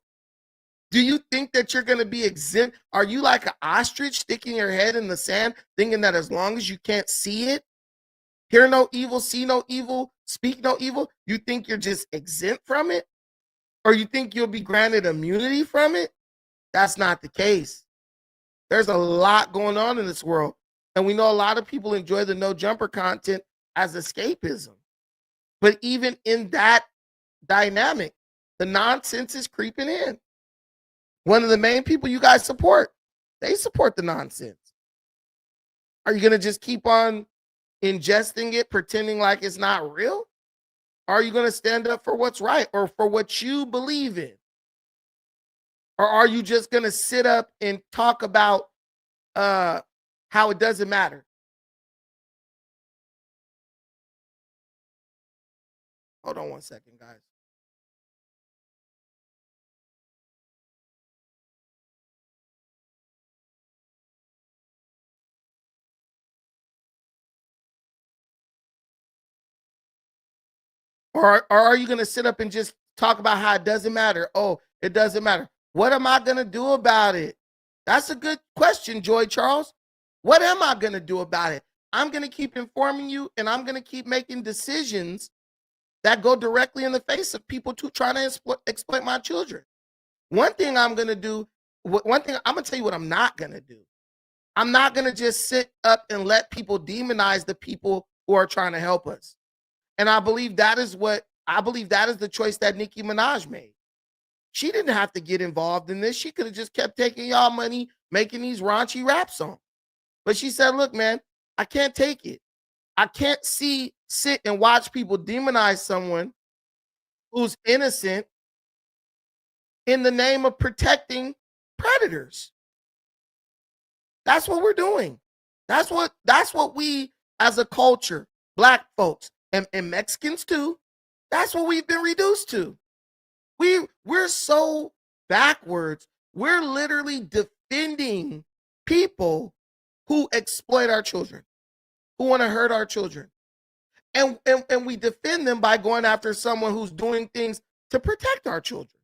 Do you think that you're going to be exempt? Are you like an ostrich sticking your head in the sand, thinking that as long as you can't see it, hear no evil, see no evil, speak no evil, you think you're just exempt from it? Or you think you'll be granted immunity from it? That's not the case. There's a lot going on in this world. And we know a lot of people enjoy the no jumper content as escapism. But even in that dynamic, the nonsense is creeping in. One of the main people you guys support, they support the nonsense. Are you going to just keep on ingesting it, pretending like it's not real? Are you going to stand up for what's right or for what you believe in? Or are you just going to sit up and talk about how it doesn't matter? Hold on one second, guys. Or are you going to sit up and just talk about how it doesn't matter? Oh, it doesn't matter. What am I going to do about it? That's a good question, Joy Charles. What am I going to do about it? I'm going to keep informing you, and I'm going to keep making decisions that go directly in the face of people trying to exploit my children. One thing I'm going to do, one thing I'm going to tell you what I'm not going to do. I'm not going to just sit up and let people demonize the people who are trying to help us. And I believe that is the choice that Nicki Minaj made. She didn't have to get involved in this. She could have just kept taking y'all money, making these raunchy rap songs. But she said, look, man, I can't take it. I can't sit and watch people demonize someone who's innocent in the name of protecting predators. That's what we're doing. That's what we as a culture, Black folks, and Mexicans too, that's what we've been reduced to. We're so backwards. We're literally defending people who exploit our children, who want to hurt our children. And we defend them by going after someone who's doing things to protect our children.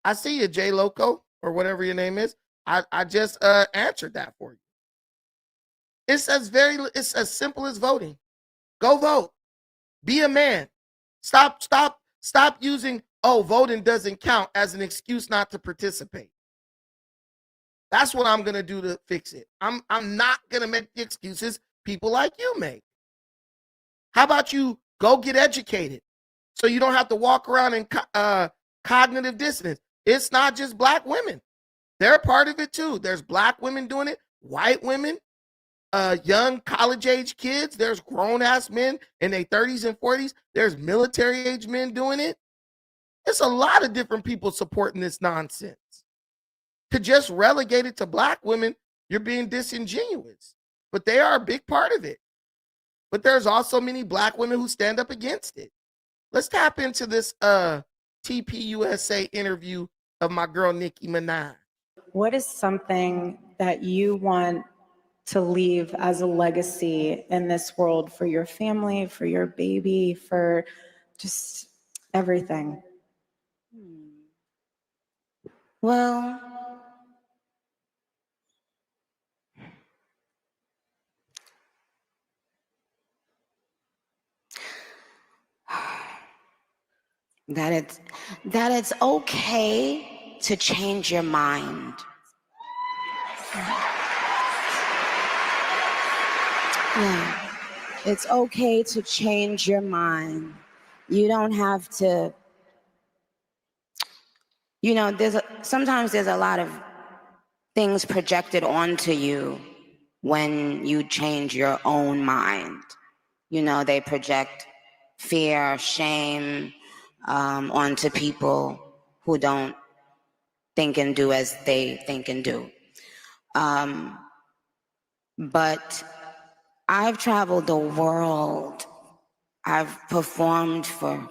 I see you, J Loco, or whatever your name is. I just answered that for you. It's as simple as voting. Go vote. Be a man. Stop using, voting doesn't count as an excuse not to participate. That's what I'm going to do to fix it. I'm not going to make the excuses people like you make. How about you go get educated so you don't have to walk around in cognitive dissonance? It's not just Black women. They're a part of it too. There's Black women doing it, white women, young college-age kids. There's grown-ass men in their 30s and 40s. There's military-age men doing it. It's a lot of different people supporting this nonsense. To just relegate it to Black women, you're being disingenuous. But they are a big part of it. But there's also many Black women who stand up against it. Let's tap into this TPUSA interview of my girl Nicki Minaj. What is something that you want to leave as a legacy in this world for your family, for your baby, for just everything? Well, that it's okay to change your mind. Yeah. It's okay to change your mind. You don't have to, you know, sometimes there's a lot of things projected onto you when you change your own mind. You know, they project fear, shame onto people who don't think and do as they think and do. But I've traveled the world. I've performed for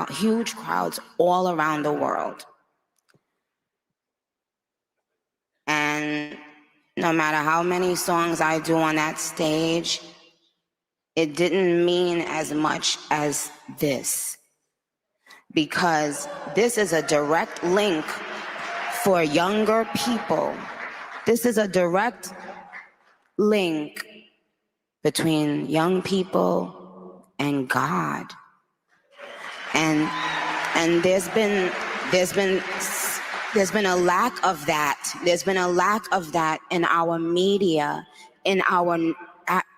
huge crowds all around the world. And no matter how many songs I do on that stage, it didn't mean as much as this. Because this is a direct link for younger people. This is a direct link between young people and God. And there's been a lack of that. There's been a lack of that in our media, in our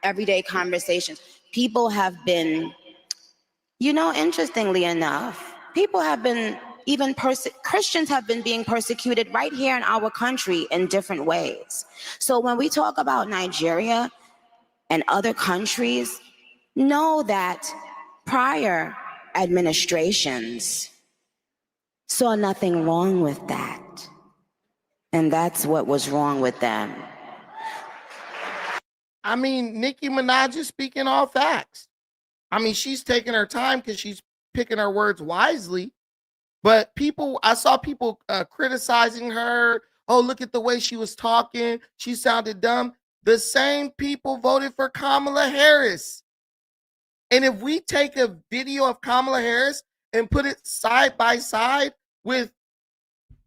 everyday conversations. People have been, you know, interestingly enough, people have been, even Christians have been being persecuted right here in our country in different ways. So when we talk about Nigeria and other countries, know that prior administrations saw nothing wrong with that. And that's what was wrong with them. I mean, Nicki Minaj is speaking all facts. I mean, she's taking her time because she's picking her words wisely. But I saw people criticizing her. Oh, look at the way she was talking. She sounded dumb. The same people voted for Kamala Harris. And if we take a video of Kamala Harris and put it side by side with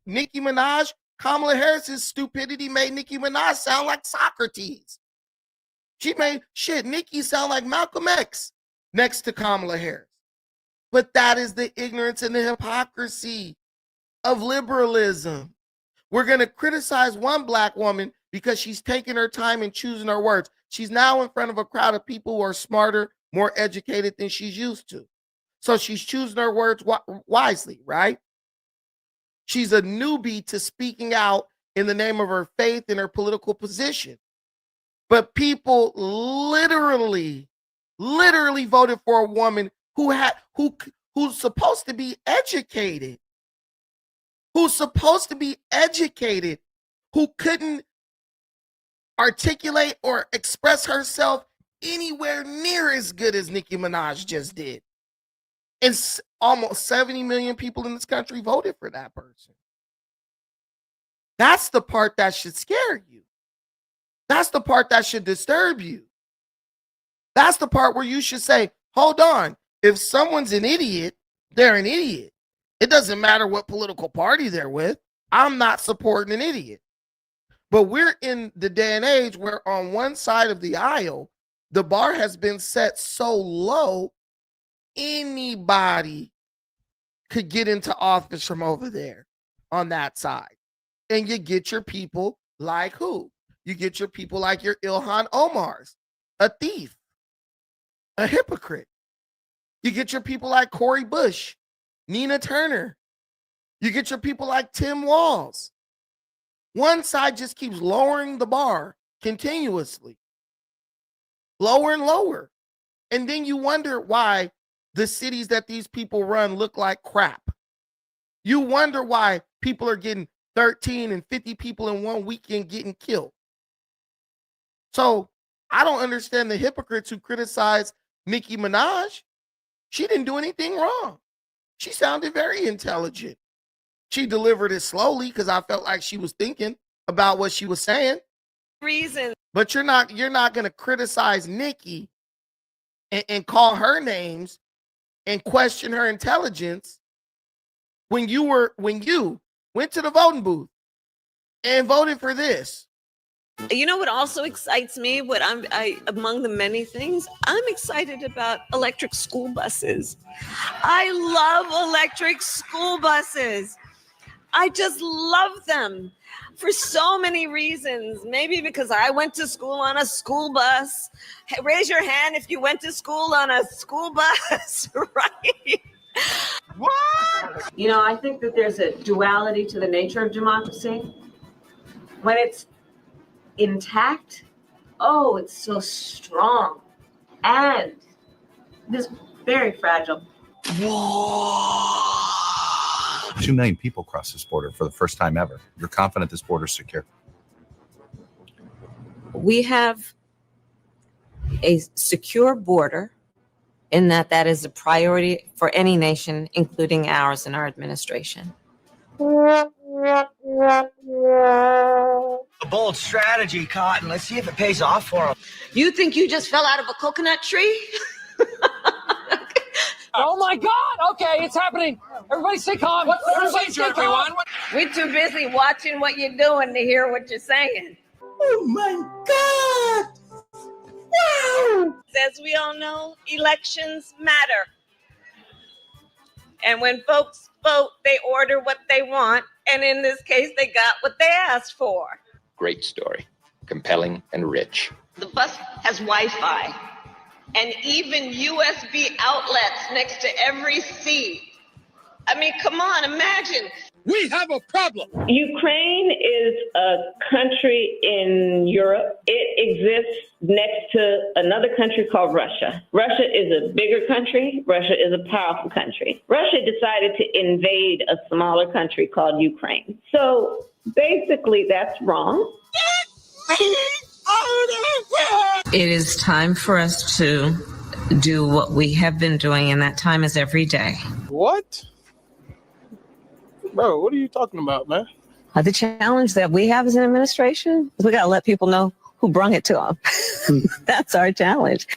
Nicki Minaj, Kamala Harris's stupidity made Nicki Minaj sound like Socrates. She made Nicki sound like Malcolm X next to Kamala Harris. But that is the ignorance and the hypocrisy of liberalism. We're going to criticize one black woman because she's taking her time and choosing her words. She's now in front of a crowd of people who are smarter, more educated than she's used to. So she's choosing her words wisely, right? She's a newbie to speaking out in the name of her faith and her political position. But people literally voted for a woman who's supposed to be educated, who couldn't articulate or express herself anywhere near as good as Nicki Minaj just did. And almost 70 million people in this country voted for that person. That's the part that should scare you. That's the part that should disturb you. That's the part where you should say, hold on. If someone's an idiot, they're an idiot. It doesn't matter what political party they're with. I'm not supporting an idiot. But we're in the day and age where on one side of the aisle, the bar has been set so low, anybody could get into office from over there on that side. And you get your people like who? You get your people like your Ilhan Omars, a thief, a hypocrite. You get your people like Cori Bush, Nina Turner. You get your people like Tim Walz. One side just keeps lowering the bar continuously, lower and lower. And then you wonder why the cities that these people run look like crap. You wonder why people are getting 13 and 50 people in one weekend getting killed. So I don't understand the hypocrites who criticize Nicki Minaj. She didn't do anything wrong. She sounded very intelligent. She delivered it slowly because I felt like she was thinking about what she was saying. But you're not going to criticize Nicki and call her names and question her intelligence when you went to the voting booth and voted for this. You know what also excites me? Among the many things, I'm excited about electric school buses. I love electric school buses. I just love them for so many reasons. Maybe because I went to school on a school bus. Hey, raise your hand if you went to school on a school bus, right? What? You know, I think that there's a duality to the nature of democracy. When it's intact, oh, it's so strong. And it is very fragile. 2 million people cross this border for the first time ever. You're confident this border is secure? We have a secure border in that is a priority for any nation, including ours and our administration. A bold strategy, Cotton. Let's see if it pays off for them. You think you just fell out of a coconut tree? Oh my God! Okay, it's happening. Everybody stay calm. Everybody stay calm. We're too busy watching what you're doing to hear what you're saying. Oh my God! Wow! As we all know, elections matter. And when folks vote, they order what they want. And in this case, they got what they asked for. Great story. Compelling and rich. The bus has Wi-Fi and even USB outlets next to every seat. I mean, come on, imagine. We have a problem. Ukraine is a country in Europe. It exists next to another country called Russia. Russia is a bigger country. Russia is a powerful country. Russia decided to invade a smaller country called Ukraine. So basically, that's wrong. It is time for us to do what we have been doing, and that time is every day. What? Bro, what are you talking about, man? The challenge that we have as an administration is we got to let people know who brung it to them. That's our challenge.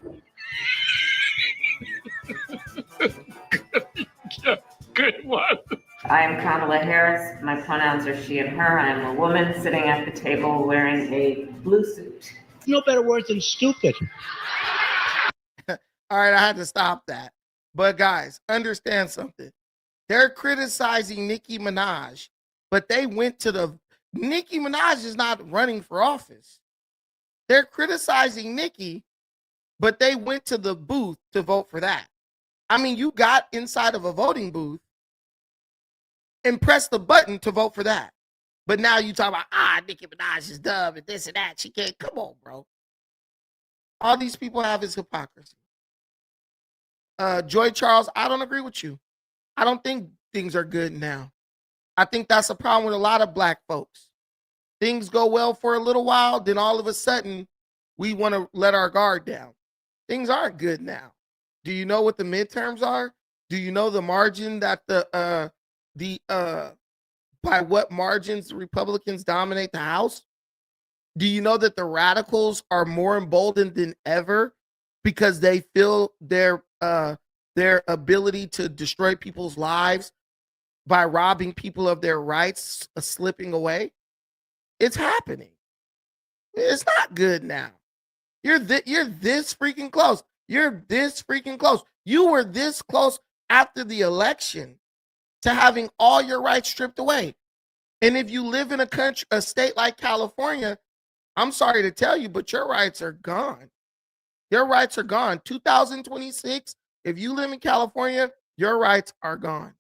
Good one. I am Kamala Harris. My pronouns are she and her. I am a woman sitting at the table wearing a blue suit. No better word than stupid. All right, I had to stop that. But guys, understand something. They're criticizing Nicki Minaj, but they went to the... Nicki Minaj is not running for office. They're criticizing Nicki, but they went to the booth to vote for that. I mean, you got inside of a voting booth and pressed the button to vote for that. But now you talk about, Nicki Minaj is dumb and this and that. She can't. Come on, bro. All these people have is hypocrisy. Joy Charles, I don't agree with you. I don't think things are good now. I think that's a problem with a lot of black folks. Things go well for a little while, then all of a sudden, we want to let our guard down. Things aren't good now. Do you know what the midterms are? Do you know the margin that by what margins the Republicans dominate the House? Do you know that the radicals are more emboldened than ever because they feel their ability to destroy people's lives by robbing people of their rights slipping away? It's happening. It's not good now. You're this freaking close. You're this freaking close. You were this close after the election to having all your rights stripped away. And if you live in a state like California, I'm sorry to tell you, but your rights are gone. Your rights are gone. 2026, if you live in California, your rights are gone.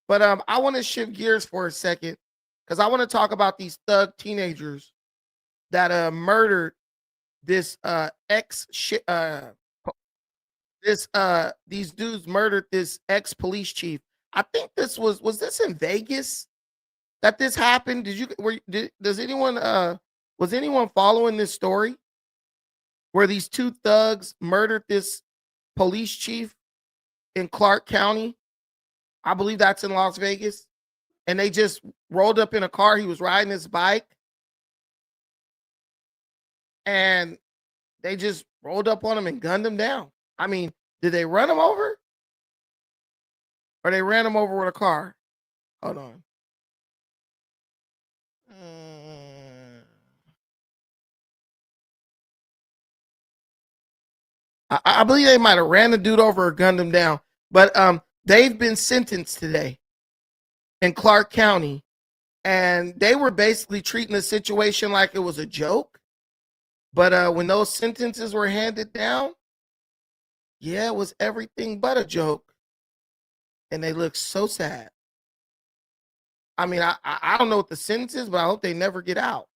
But I want to shift gears for a second because I want to talk about these thug teenagers that murdered this these dudes murdered this ex-police chief. I think this was this in Vegas that this happened? Was anyone following this story where these two thugs murdered this police chief in Clark County? I believe that's in Las Vegas. And they just rolled up in a car. He was riding his bike. And they just rolled up on him and gunned him down. I mean, did they run him over? Or they ran him over with a car? Hold on. I believe they might have ran the dude over or gunned him down. But They've been sentenced today in Clark County, and they were basically treating the situation like it was a joke. But when those sentences were handed down, yeah, it was everything but a joke. And they look so sad. I mean, I don't know what the sentence is, but I hope they never get out.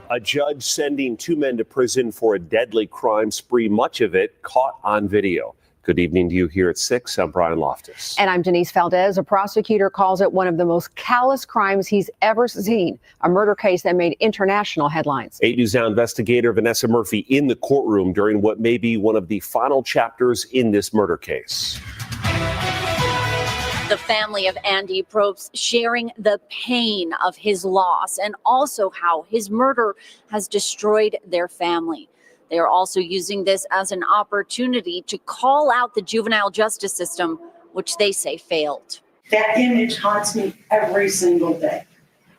A judge sending 2 men to prison for a deadly crime spree, much of it caught on video. Good evening to you here at 6. I'm Brian Loftus. And I'm Denise Valdez. A prosecutor calls it one of the most callous crimes he's ever seen. A murder case that made international headlines. 8 News Now investigator Vanessa Murphy in the courtroom during what may be one of the final chapters in this murder case. The family of Andy Probst sharing the pain of his loss and also how his murder has destroyed their family. They are also using this as an opportunity to call out the juvenile justice system, which they say failed. That image haunts me every single day.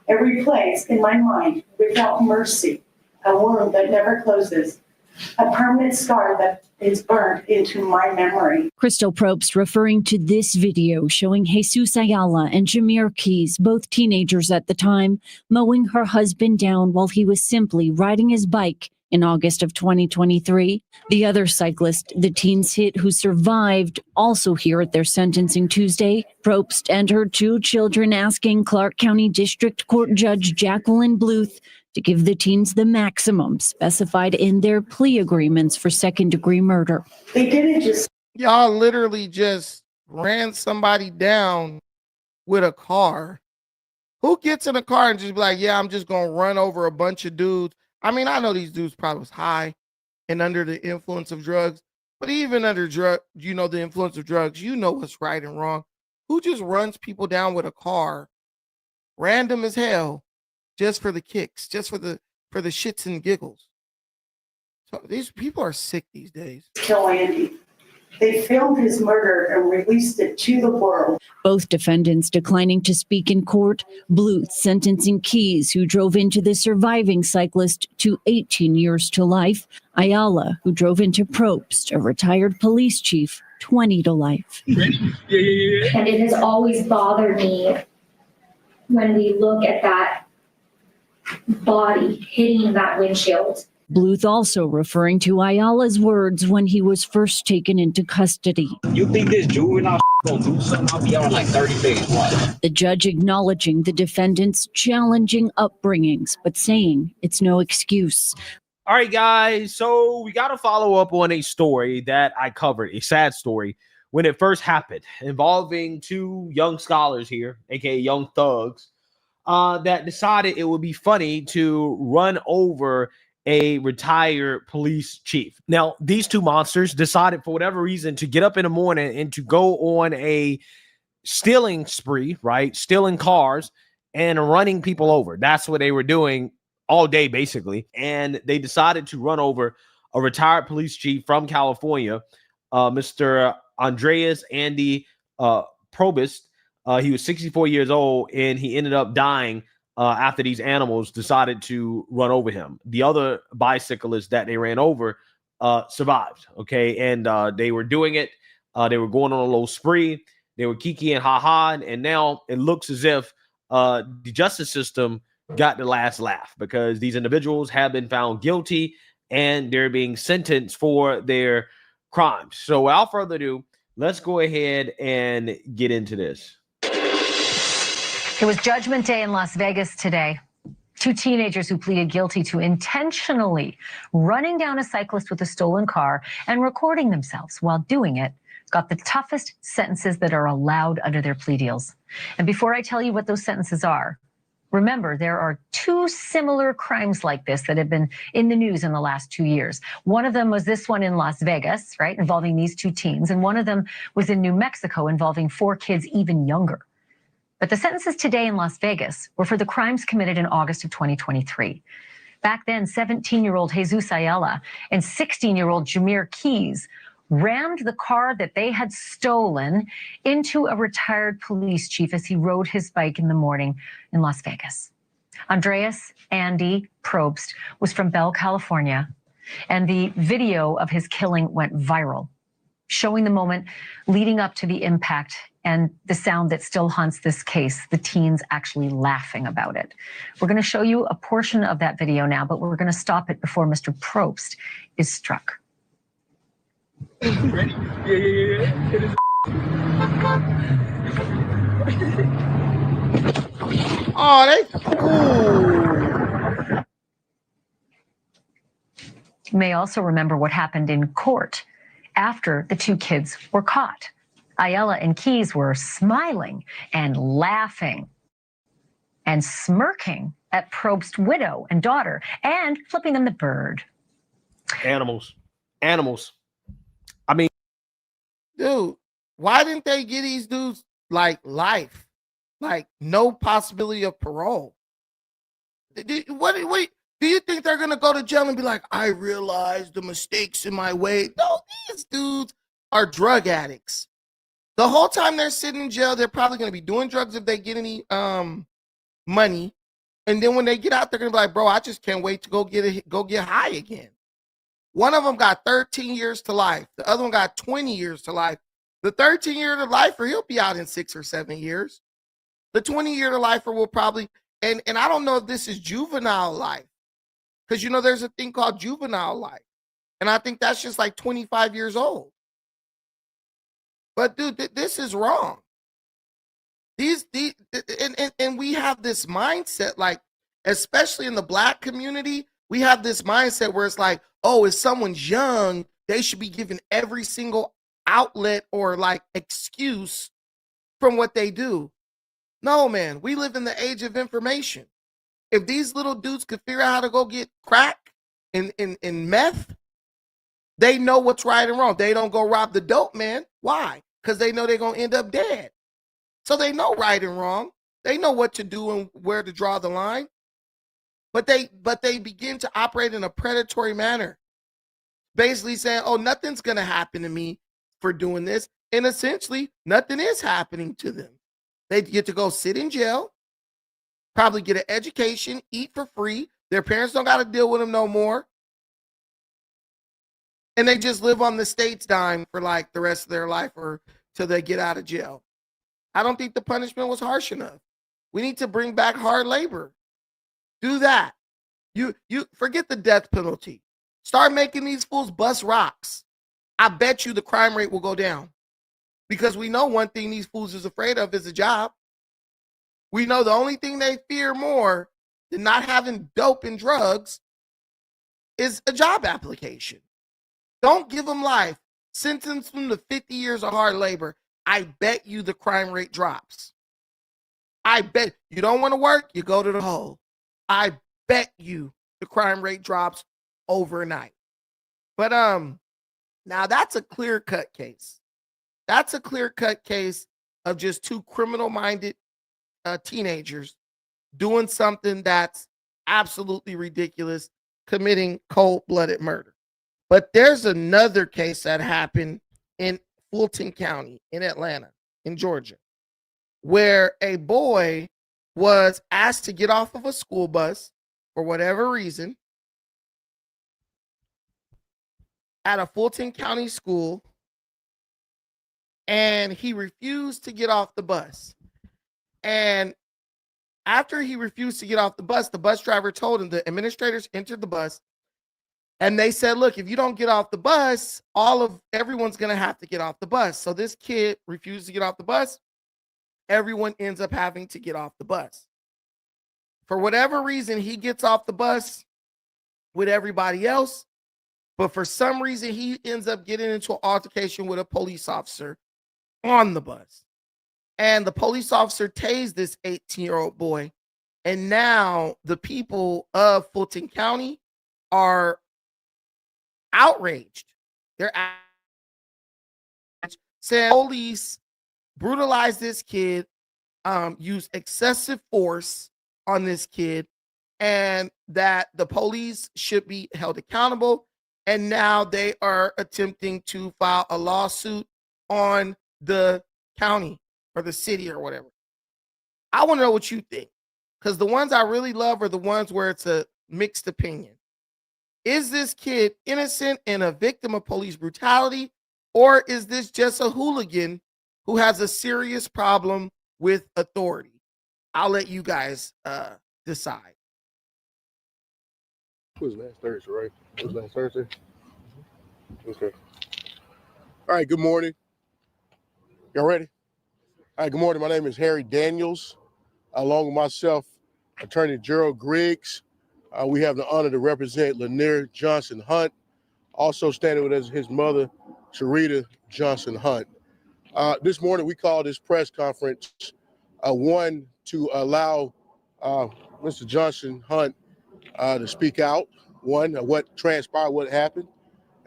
It replays in my mind, without mercy, a wound that never closes, a permanent scar that is burned into my memory. Crystal Probst referring to this video showing Jesus Ayala and Jameer Keys, both teenagers at the time, mowing her husband down while he was simply riding his bike in August of 2023. The other cyclist the teens hit who survived also here at their sentencing Tuesday. Probst and her 2 children asking Clark County District Court Judge Jacqueline Bluth to give the teens the maximum specified in their plea agreements for second-degree murder. They didn't just... Y'all literally just ran somebody down with a car. Who gets in a car and just be like, yeah, I'm just going to run over a bunch of dudes? I mean, I know these dudes probably was high and under the influence of drugs, but even under the influence of drugs, you know what's right and wrong. Who just runs people down with a car, random as hell, just for the kicks, just for the shits and giggles? So these people are sick these days. Kill Andy. They filmed his murder and released it to the world. Both defendants declining to speak in court. Bluth sentencing Keys, who drove into the surviving cyclist, to 18 years to life. Ayala, who drove into Probst, a retired police chief, 20 to life. And it has always bothered me when we look at that body hitting that windshield. Bluth also referring to Ayala's words when he was first taken into custody. You think this juvenile gonna do something? I'll be out in like 30 days. What? The judge acknowledging the defendants' challenging upbringings, but saying it's no excuse. All right, guys. So we got to follow up on a story that I covered, a sad story, when it first happened, involving 2 young scholars here, aka young thugs, that decided it would be funny to run over a retired police chief. Now, these 2 monsters decided for whatever reason to get up in the morning and to go on a stealing spree, right? Stealing cars and running people over. That's what they were doing all day, basically. And they decided to run over a retired police chief from California, Mr. Andreas Andy Probst. He was 64 years old, and he ended up dying after these animals decided to run over him. The other bicyclists that they ran over survived, okay? And they were doing it. They were going on a little spree. They were kiki and ha-ha, and now it looks as if the justice system got the last laugh, because these individuals have been found guilty and they're being sentenced for their crimes. So without further ado, let's go ahead and get into this. It was Judgment Day in Las Vegas today. 2 teenagers who pleaded guilty to intentionally running down a cyclist with a stolen car and recording themselves while doing it got the toughest sentences that are allowed under their plea deals. And before I tell you what those sentences are, remember, there are 2 similar crimes like this that have been in the news in the last 2 years. One of them was this one in Las Vegas, right, involving these 2 teens. And one of them was in New Mexico involving 4 kids even younger. But the sentences today in Las Vegas were for the crimes committed in August of 2023. Back then, 17-year-old Jesus Ayala and 16-year-old Jameer Keys rammed the car that they had stolen into a retired police chief as he rode his bike in the morning in Las Vegas. Andreas Andy Probst was from Bell, California, and the video of his killing went viral. showing the moment leading up to the impact and the sound that still haunts this case, the teens actually laughing about it. We're going to show you a portion of that video now, but we're going to stop it before Mr. Probst is struck. Ready? Yeah. It is. Oh, they cool. You may also remember what happened in court after the two kids were caught. Ayala and Keys were smiling and laughing and smirking at Probst's widow and daughter and flipping them the bird. Animals. I mean, Dude, why didn't they give these dudes like life? Like no possibility of parole? What do you think they're gonna go to jail and be like, I realized the mistakes in my way? No, these dudes are drug addicts. The whole time they're sitting in jail, they're probably gonna be doing drugs if they get any money. And then when they get out, they're gonna be like, bro, I just can't wait to go get high again. One of them got 13 years to life. The other one got 20 years to life. The 13-year to lifer, he'll be out in 6 or 7 years. The 20-year to lifer will probably, and I don't know if this is juvenile life, because you know there's a thing called juvenile life, and I think that's just like 25 years old. But dude, this is wrong. These and we have this mindset, like especially in the Black community, we have this mindset where it's like, oh, if someone's young, they should be given every single outlet or like excuse from what they do. No, man, we live in the age of information. If these little dudes could figure out how to go get crack and meth, they know what's right and wrong. They don't go rob the dope man. Why? Because they know they're going to end up dead. So they know right and wrong. They know what to do and where to draw the line. But they begin to operate in a predatory manner, basically saying, oh, nothing's going to happen to me for doing this. And essentially, nothing is happening to them. They get to go sit in jail, probably get an education, eat for free. Their parents don't got to deal with them no more. And they just live on the state's dime for like the rest of their life or till they get out of jail. I don't think the punishment was harsh enough. We need to bring back hard labor. Do that. You forget the death penalty. Start making these fools bust rocks. I bet you the crime rate will go down. Because we know one thing these fools is afraid of is a job. We know the only thing they fear more than not having dope and drugs is a job application. Don't give them life. Sentence them to 50 years of hard labor. I bet you the crime rate drops. I bet you don't want to work, you go to the hole. I bet you the crime rate drops overnight. But now that's a clear-cut case. That's a clear-cut case of just two criminal-minded teenagers doing something that's absolutely ridiculous, committing cold-blooded murder. But there's another case that happened in Fulton County in Atlanta, in Georgia, where a boy was asked to get off of a school bus for whatever reason at a Fulton County school, and he refused to get off the bus. And after he refused to get off the bus driver told him, the administrators entered the bus, and they said, look, if you don't get off the bus, everyone's going to have to get off the bus. So this kid refused to get off the bus. Everyone ends up having to get off the bus. For whatever reason, he gets off the bus with everybody else. But for some reason, he ends up getting into an altercation with a police officer on the bus. And the police officer tased this 18-year-old boy. And now the people of Fulton County are outraged. They're outraged, saying police brutalized this kid, used excessive force on this kid, and that the police should be held accountable. And now they are attempting to file a lawsuit on the county or the city or whatever. I want to know what you think, because the ones I really love are the ones where it's a mixed opinion. Is this kid innocent and a victim of police brutality, Or is this just a hooligan who has a serious problem with authority? I'll let you guys decide. It was last Thursday, right? It was last Thursday? Okay. All right, good morning. Y'all ready? All right, good morning. My name is Harry Daniels. Along with myself, Attorney Gerald Griggs. We have the honor to represent Lanier Johnson Hunt. Also standing with us, his mother, Sharita Johnson Hunt. This morning, we called this press conference, one, to allow Mr. Johnson Hunt to speak out, one, what transpired, what happened,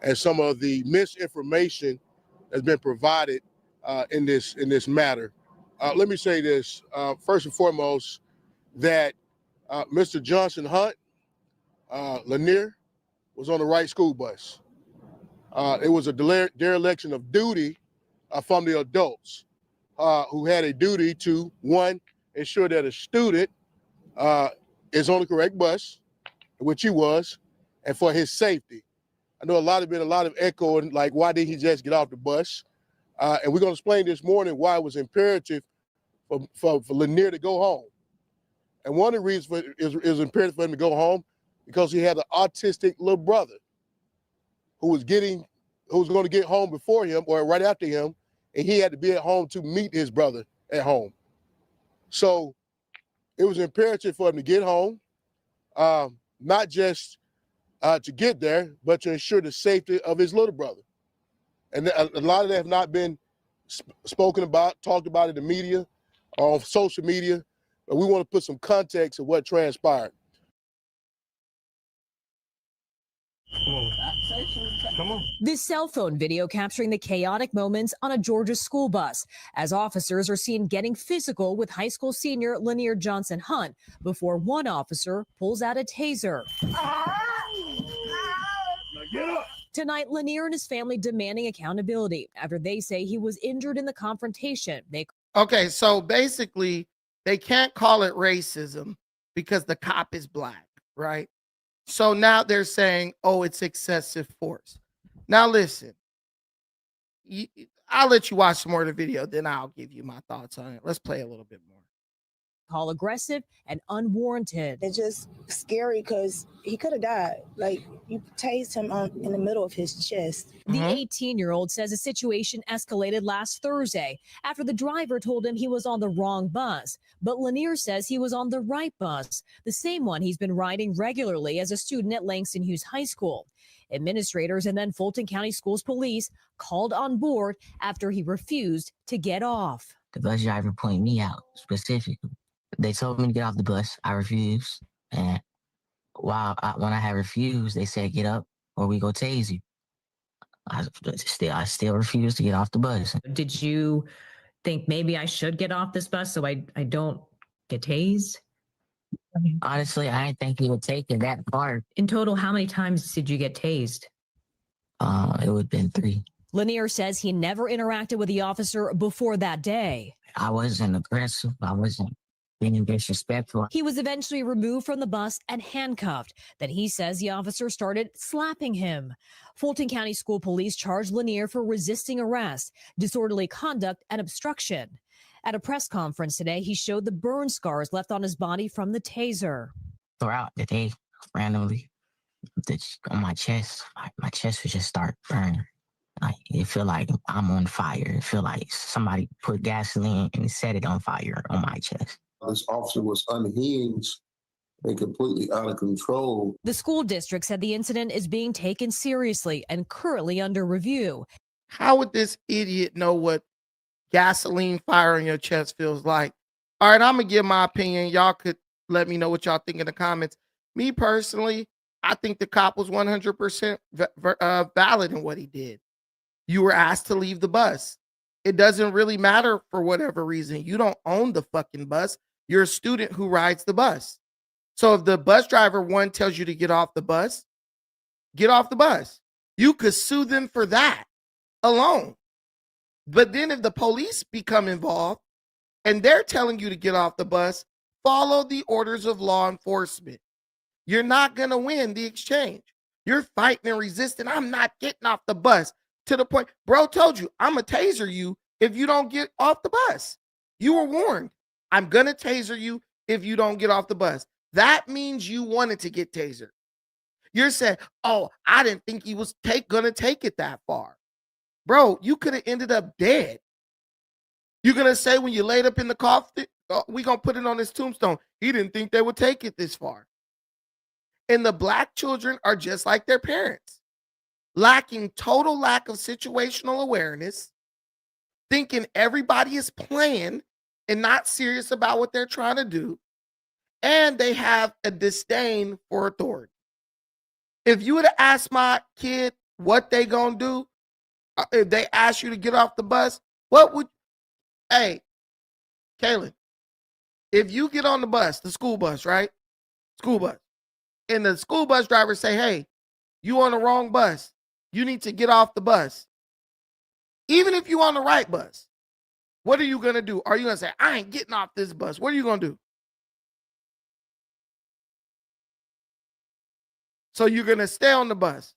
and some of the misinformation that's been provided in this matter. Let me say this, first and foremost, that Mr. Johnson Hunt, Lanier, was on the right school bus. It was a dereliction of duty from the adults who had a duty to, one, ensure that a student is on the correct bus, which he was, and for his safety. I know been a lot of echoing, like, why didn't he just get off the bus? And we're going to explain this morning why it was imperative for Lanier to go home. And one of the reasons is imperative for him to go home because he had an autistic little brother who was going to get home before him or right after him, and he had to be at home to meet his brother at home. So it was imperative for him to get home, not just to get there, but to ensure the safety of his little brother. And a lot of that have not been spoken about, talked about in the media or on social media, but we want to put some context of what transpired. Come on. This cell phone video capturing the chaotic moments on a Georgia school bus as officers are seen getting physical with high school senior Lanier Johnson Hunt before one officer pulls out a taser. Tonight, Lanier and his family demanding accountability after they say he was injured in the confrontation. Okay, so basically, they can't call it racism because the cop is black, right? So now they're saying, oh, it's excessive force. Now, listen, I'll let you watch some more of the video, then I'll give you my thoughts on it. Let's play a little bit more. Call aggressive and unwarranted. It's just scary because he could have died. Like, you tased him in the middle of his chest. The 18-year-old says the situation escalated last Thursday after the driver told him he was on the wrong bus. But Lanier says he was on the right bus, the same one he's been riding regularly as a student at Langston Hughes High School. Administrators and then Fulton County Schools Police called on board after he refused to get off. The bus driver pointed me out specifically. They told me to get off the bus. I refused. And when I had refused, they said, get up or we go tase you. I still refused to get off the bus. Did you think maybe I should get off this bus so I don't get tased? Honestly, I didn't think he would take it that far. In total, how many times did you get tased? It would have been 3. Lanier says he never interacted with the officer before that day. I wasn't aggressive. I wasn't being disrespectful. He was eventually removed from the bus and handcuffed. Then he says the officer started slapping him. Fulton County School Police charged Lanier for resisting arrest, disorderly conduct, and obstruction. At a press conference today, he showed the burn scars left on his body from the taser. Throughout the day, randomly, on my chest would just start burning. It feel like I'm on fire. It feel like somebody put gasoline and set it on fire on my chest. This officer was unhinged and completely out of control. The school district said the incident is being taken seriously and currently under review. How would this idiot know what gasoline fire in your chest feels like? All right, I'm going to give my opinion. Y'all could let me know what y'all think in the comments. Me personally, I think the cop was 100% valid in what he did. You were asked to leave the bus. It doesn't really matter for whatever reason. You don't own the fucking bus. You're a student who rides the bus. So if the bus driver, one, tells you to get off the bus, get off the bus. You could sue them for that alone. But then if the police become involved and they're telling you to get off the bus, follow the orders of law enforcement. You're not going to win the exchange. You're fighting and resisting. I'm not getting off the bus to the point, bro told you, I'm going to taser you if you don't get off the bus. You were warned. I'm going to taser you if you don't get off the bus. That means you wanted to get tasered. You're saying, oh, I didn't think he was going to take it that far. Bro, you could have ended up dead. You're going to say when you laid up in the coffin, we're going to put it on his tombstone, he didn't think they would take it this far. And the black children are just like their parents, lacking total lack of situational awareness, thinking everybody is playing and not serious about what they're trying to do. And they have a disdain for authority. If you would have asked my kid what they gonna do, if they ask you to get off the bus, what would, hey, Kaylin, if you get on the bus, the school bus, right? School bus. And the school bus driver say, hey, you on the wrong bus. You need to get off the bus. Even if you on the right bus, what are you going to do? Are you going to say, I ain't getting off this bus? What are you going to do? So you're going to stay on the bus.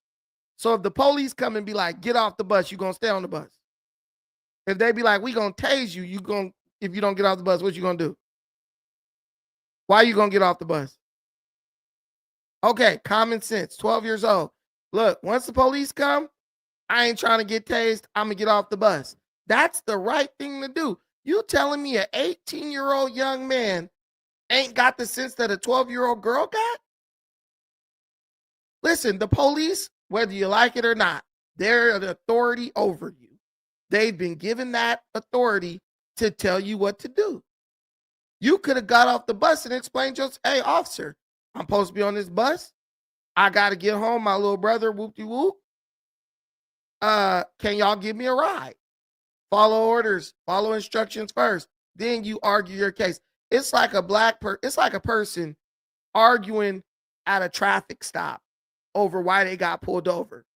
So if the police come and be like, get off the bus, you're going to stay on the bus. If they be like, we going to tase you, if you don't get off the bus, what you going to do? Why are you going to get off the bus? Okay, common sense, 12 years old. Look, once the police come, I ain't trying to get tased. I'm going to get off the bus. That's the right thing to do. You telling me an 18-year-old young man ain't got the sense that a 12-year-old girl got? Listen, the police, whether you like it or not, they're the authority over you. They've been given that authority to tell you what to do. You could have got off the bus and explained just, hey, officer, I'm supposed to be on this bus. I got to get home. My little brother, whoop-de-whoop. Can y'all give me a ride? Follow orders, follow instructions first. Then you argue your case. It's like it's like a person arguing at a traffic stop over why they got pulled over.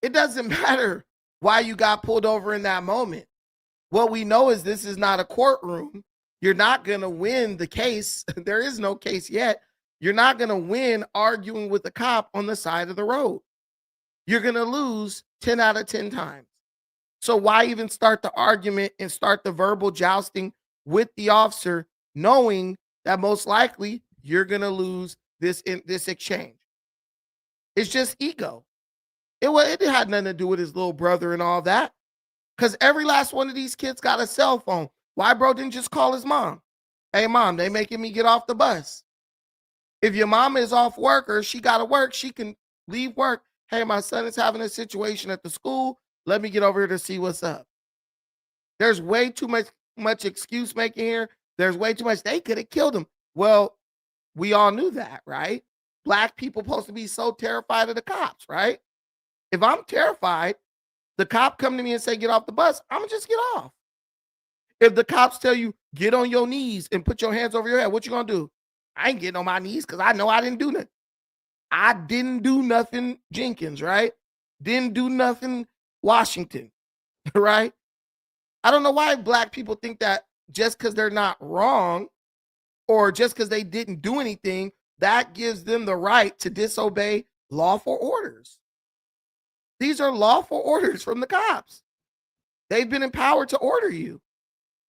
It doesn't matter why you got pulled over in that moment. What we know is this is not a courtroom. You're not going to win the case. There is no case yet. You're not going to win arguing with a cop on the side of the road. You're going to lose 10 out of 10 times. So why even start the argument and start the verbal jousting with the officer, knowing that most likely you're going to lose this exchange? It's just ego. It had nothing to do with his little brother and all that. Because every last one of these kids got a cell phone. Why bro didn't just call his mom? Hey, mom, they making me get off the bus. If your mom is off work or she got to work, she can leave work. Hey, my son is having a situation at the school. Let me get over here to see what's up. There's way too much excuse making here. There's way too much. They could have killed him. Well, we all knew that, right? Black people supposed to be so terrified of the cops, right? If I'm terrified, the cop come to me and say, get off the bus, I'm going to just get off. If the cops tell you, get on your knees and put your hands over your head, what you going to do? I ain't getting on my knees because I know I didn't do nothing. I didn't do nothing, Jenkins, right? Didn't do nothing, Washington, right? I don't know why black people think that just because they're not wrong or just because they didn't do anything, that gives them the right to disobey lawful orders. These are lawful orders from the cops. They've been empowered to order you,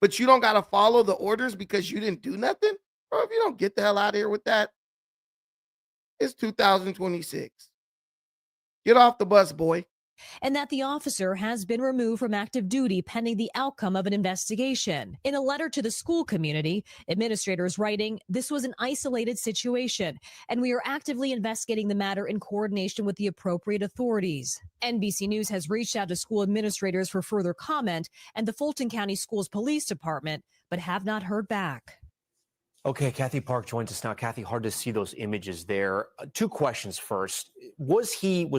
but you don't got to follow the orders because you didn't do nothing? Bro, if you don't get the hell out of here with that, it's 2026. Get off the bus, boy. And that the officer has been removed from active duty pending the outcome of an investigation. In a letter to the school community, administrators writing, this was an isolated situation, and we are actively investigating the matter in coordination with the appropriate authorities. NBC News has reached out to school administrators for further comment and the Fulton County Schools Police Department, but have not heard back. Okay, Kathy Park joins us now. Kathy, hard to see those images there. Two questions first. Was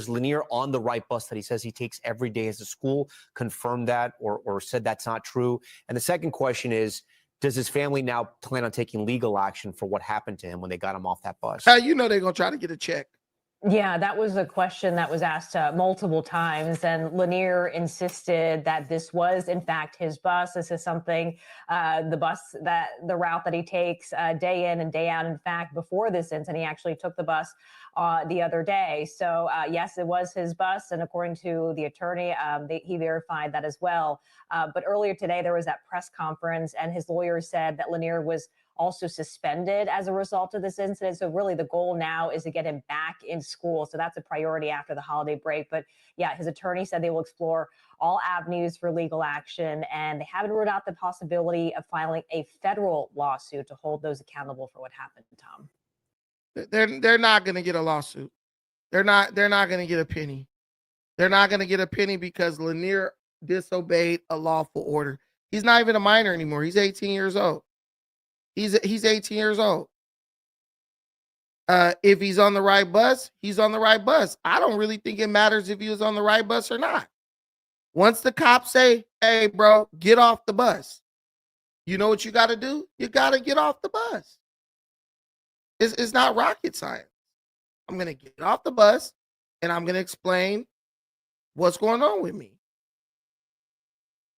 Lanier on the right bus that he says he takes every day as a school? Confirm that or said that's not true? And the second question is, does his family now plan on taking legal action for what happened to him when they got him off that bus? You know they're going to try to get a check. Yeah, that was a question that was asked multiple times, and Lanier insisted that this was, in fact, his bus. This is something, the route that he takes day in and day out. In fact, before this incident, he actually took the bus the other day. So, yes, it was his bus, and according to the attorney, he verified that as well. But earlier today, there was that press conference, and his lawyer said that Lanier was also suspended as a result of this incident. So really the goal now is to get him back in school. So that's a priority after the holiday break. But yeah, his attorney said they will explore all avenues for legal action, and they haven't ruled out the possibility of filing a federal lawsuit to hold those accountable for what happened, Tom. They're not going to get a lawsuit. They're not going to get a penny. They're not going to get a penny because Lanier disobeyed a lawful order. He's not even a minor anymore. He's 18 years old. He's 18 years old. If he's on the right bus, he's on the right bus. I don't really think it matters if he was on the right bus or not. Once the cops say, hey, bro, get off the bus, you know what you got to do? You got to get off the bus. It's not rocket science. I'm going to get off the bus, and I'm going to explain what's going on with me.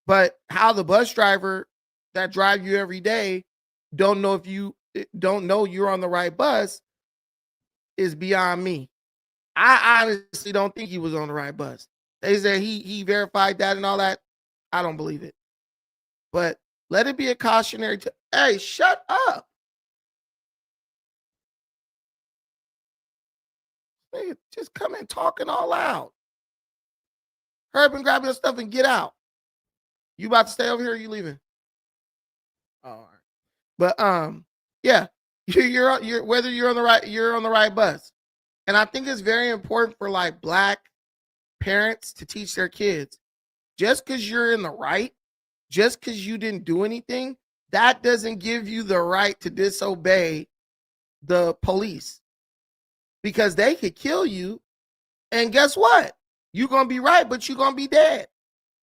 But how the bus driver that drive you every day don't know you're on the right bus is beyond me. I honestly don't think he was on the right bus. They said he verified that and all that. I don't believe it. But let it be a cautionary hey, shut up. Hey, just come in talking all loud. Hurry up and grab your stuff and get out. You about to stay over here or you leaving? All right. But yeah, you're whether you're on the right bus. And I think it's very important for like Black parents to teach their kids, just because you're in the right, just because you didn't do anything, that doesn't give you the right to disobey the police, because they could kill you. And guess what? You're going to be right, but you're going to be dead.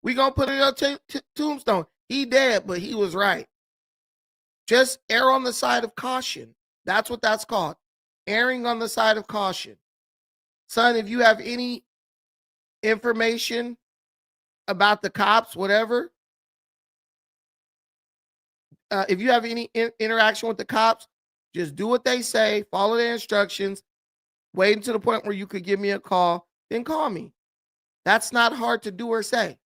We're going to put it on tombstone. He dead, but he was right. Just err on the side of caution. That's what that's called. Erring on the side of caution. Son, if you have any information about the cops, whatever, if you have any interaction with the cops, just do what they say, follow their instructions, wait until the point where you could give me a call, then call me. That's not hard to do or say.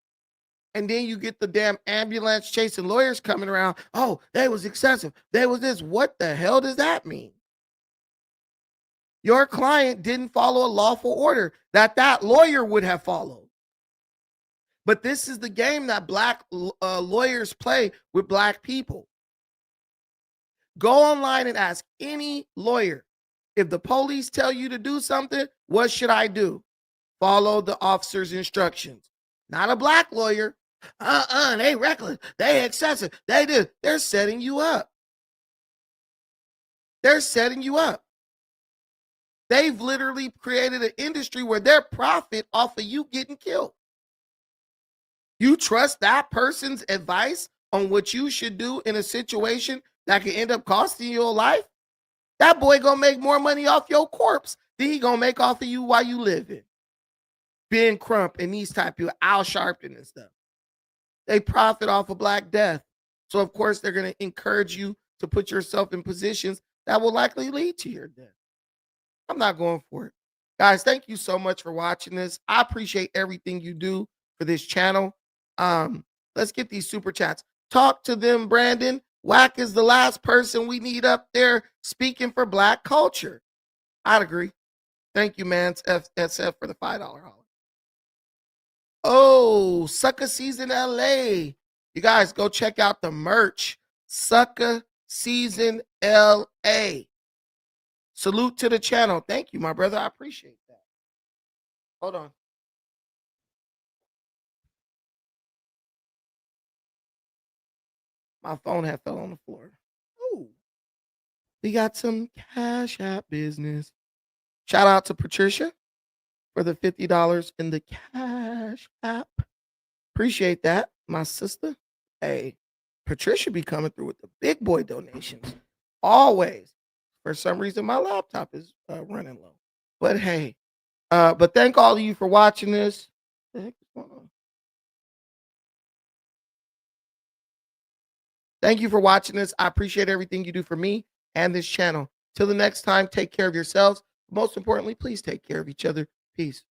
And then you get the damn ambulance chasing lawyers coming around. Oh, that was excessive. That was this. What the hell does that mean? Your client didn't follow a lawful order that lawyer would have followed. But this is the game that Black lawyers play with Black people. Go online and ask any lawyer, if the police tell you to do something, what should I do? Follow the officer's instructions. Not a Black lawyer. They reckless. They excessive. They do. They're setting you up. They're setting you up. They've literally created an industry where they profit off of you getting killed. You trust that person's advice on what you should do in a situation that could end up costing you your life? That boy gonna make more money off your corpse than he gonna make off of you while you living. Ben Crump and these type of people, Al Sharpton and stuff. They profit off of Black death. So of course they're gonna encourage you to put yourself in positions that will likely lead to your death. I'm not going for it. Guys, thank you so much for watching this. I appreciate everything you do for this channel. Let's get these super chats. Talk to them, Brandon. Wack is the last person we need up there speaking for Black culture. I'd agree. Thank you, man. SF for the $5 holler. Oh, Sucker Season LA. You guys go check out the merch. Sucker Season LA. Salute to the channel. Thank you, my brother. I appreciate that. Hold on. My phone had fell on the floor. Ooh. We got some Cash App business. Shout out to Patricia for the $50 in the Cash App. Appreciate that, my sister. Hey, Patricia be coming through with the big boy donations. Always. For some reason, my laptop is running low. But hey, But thank all of you for watching this. What the heck is going on? Thank you for watching this. I appreciate everything you do for me and this channel. Till the next time, take care of yourselves. Most importantly, please take care of each other. Peace.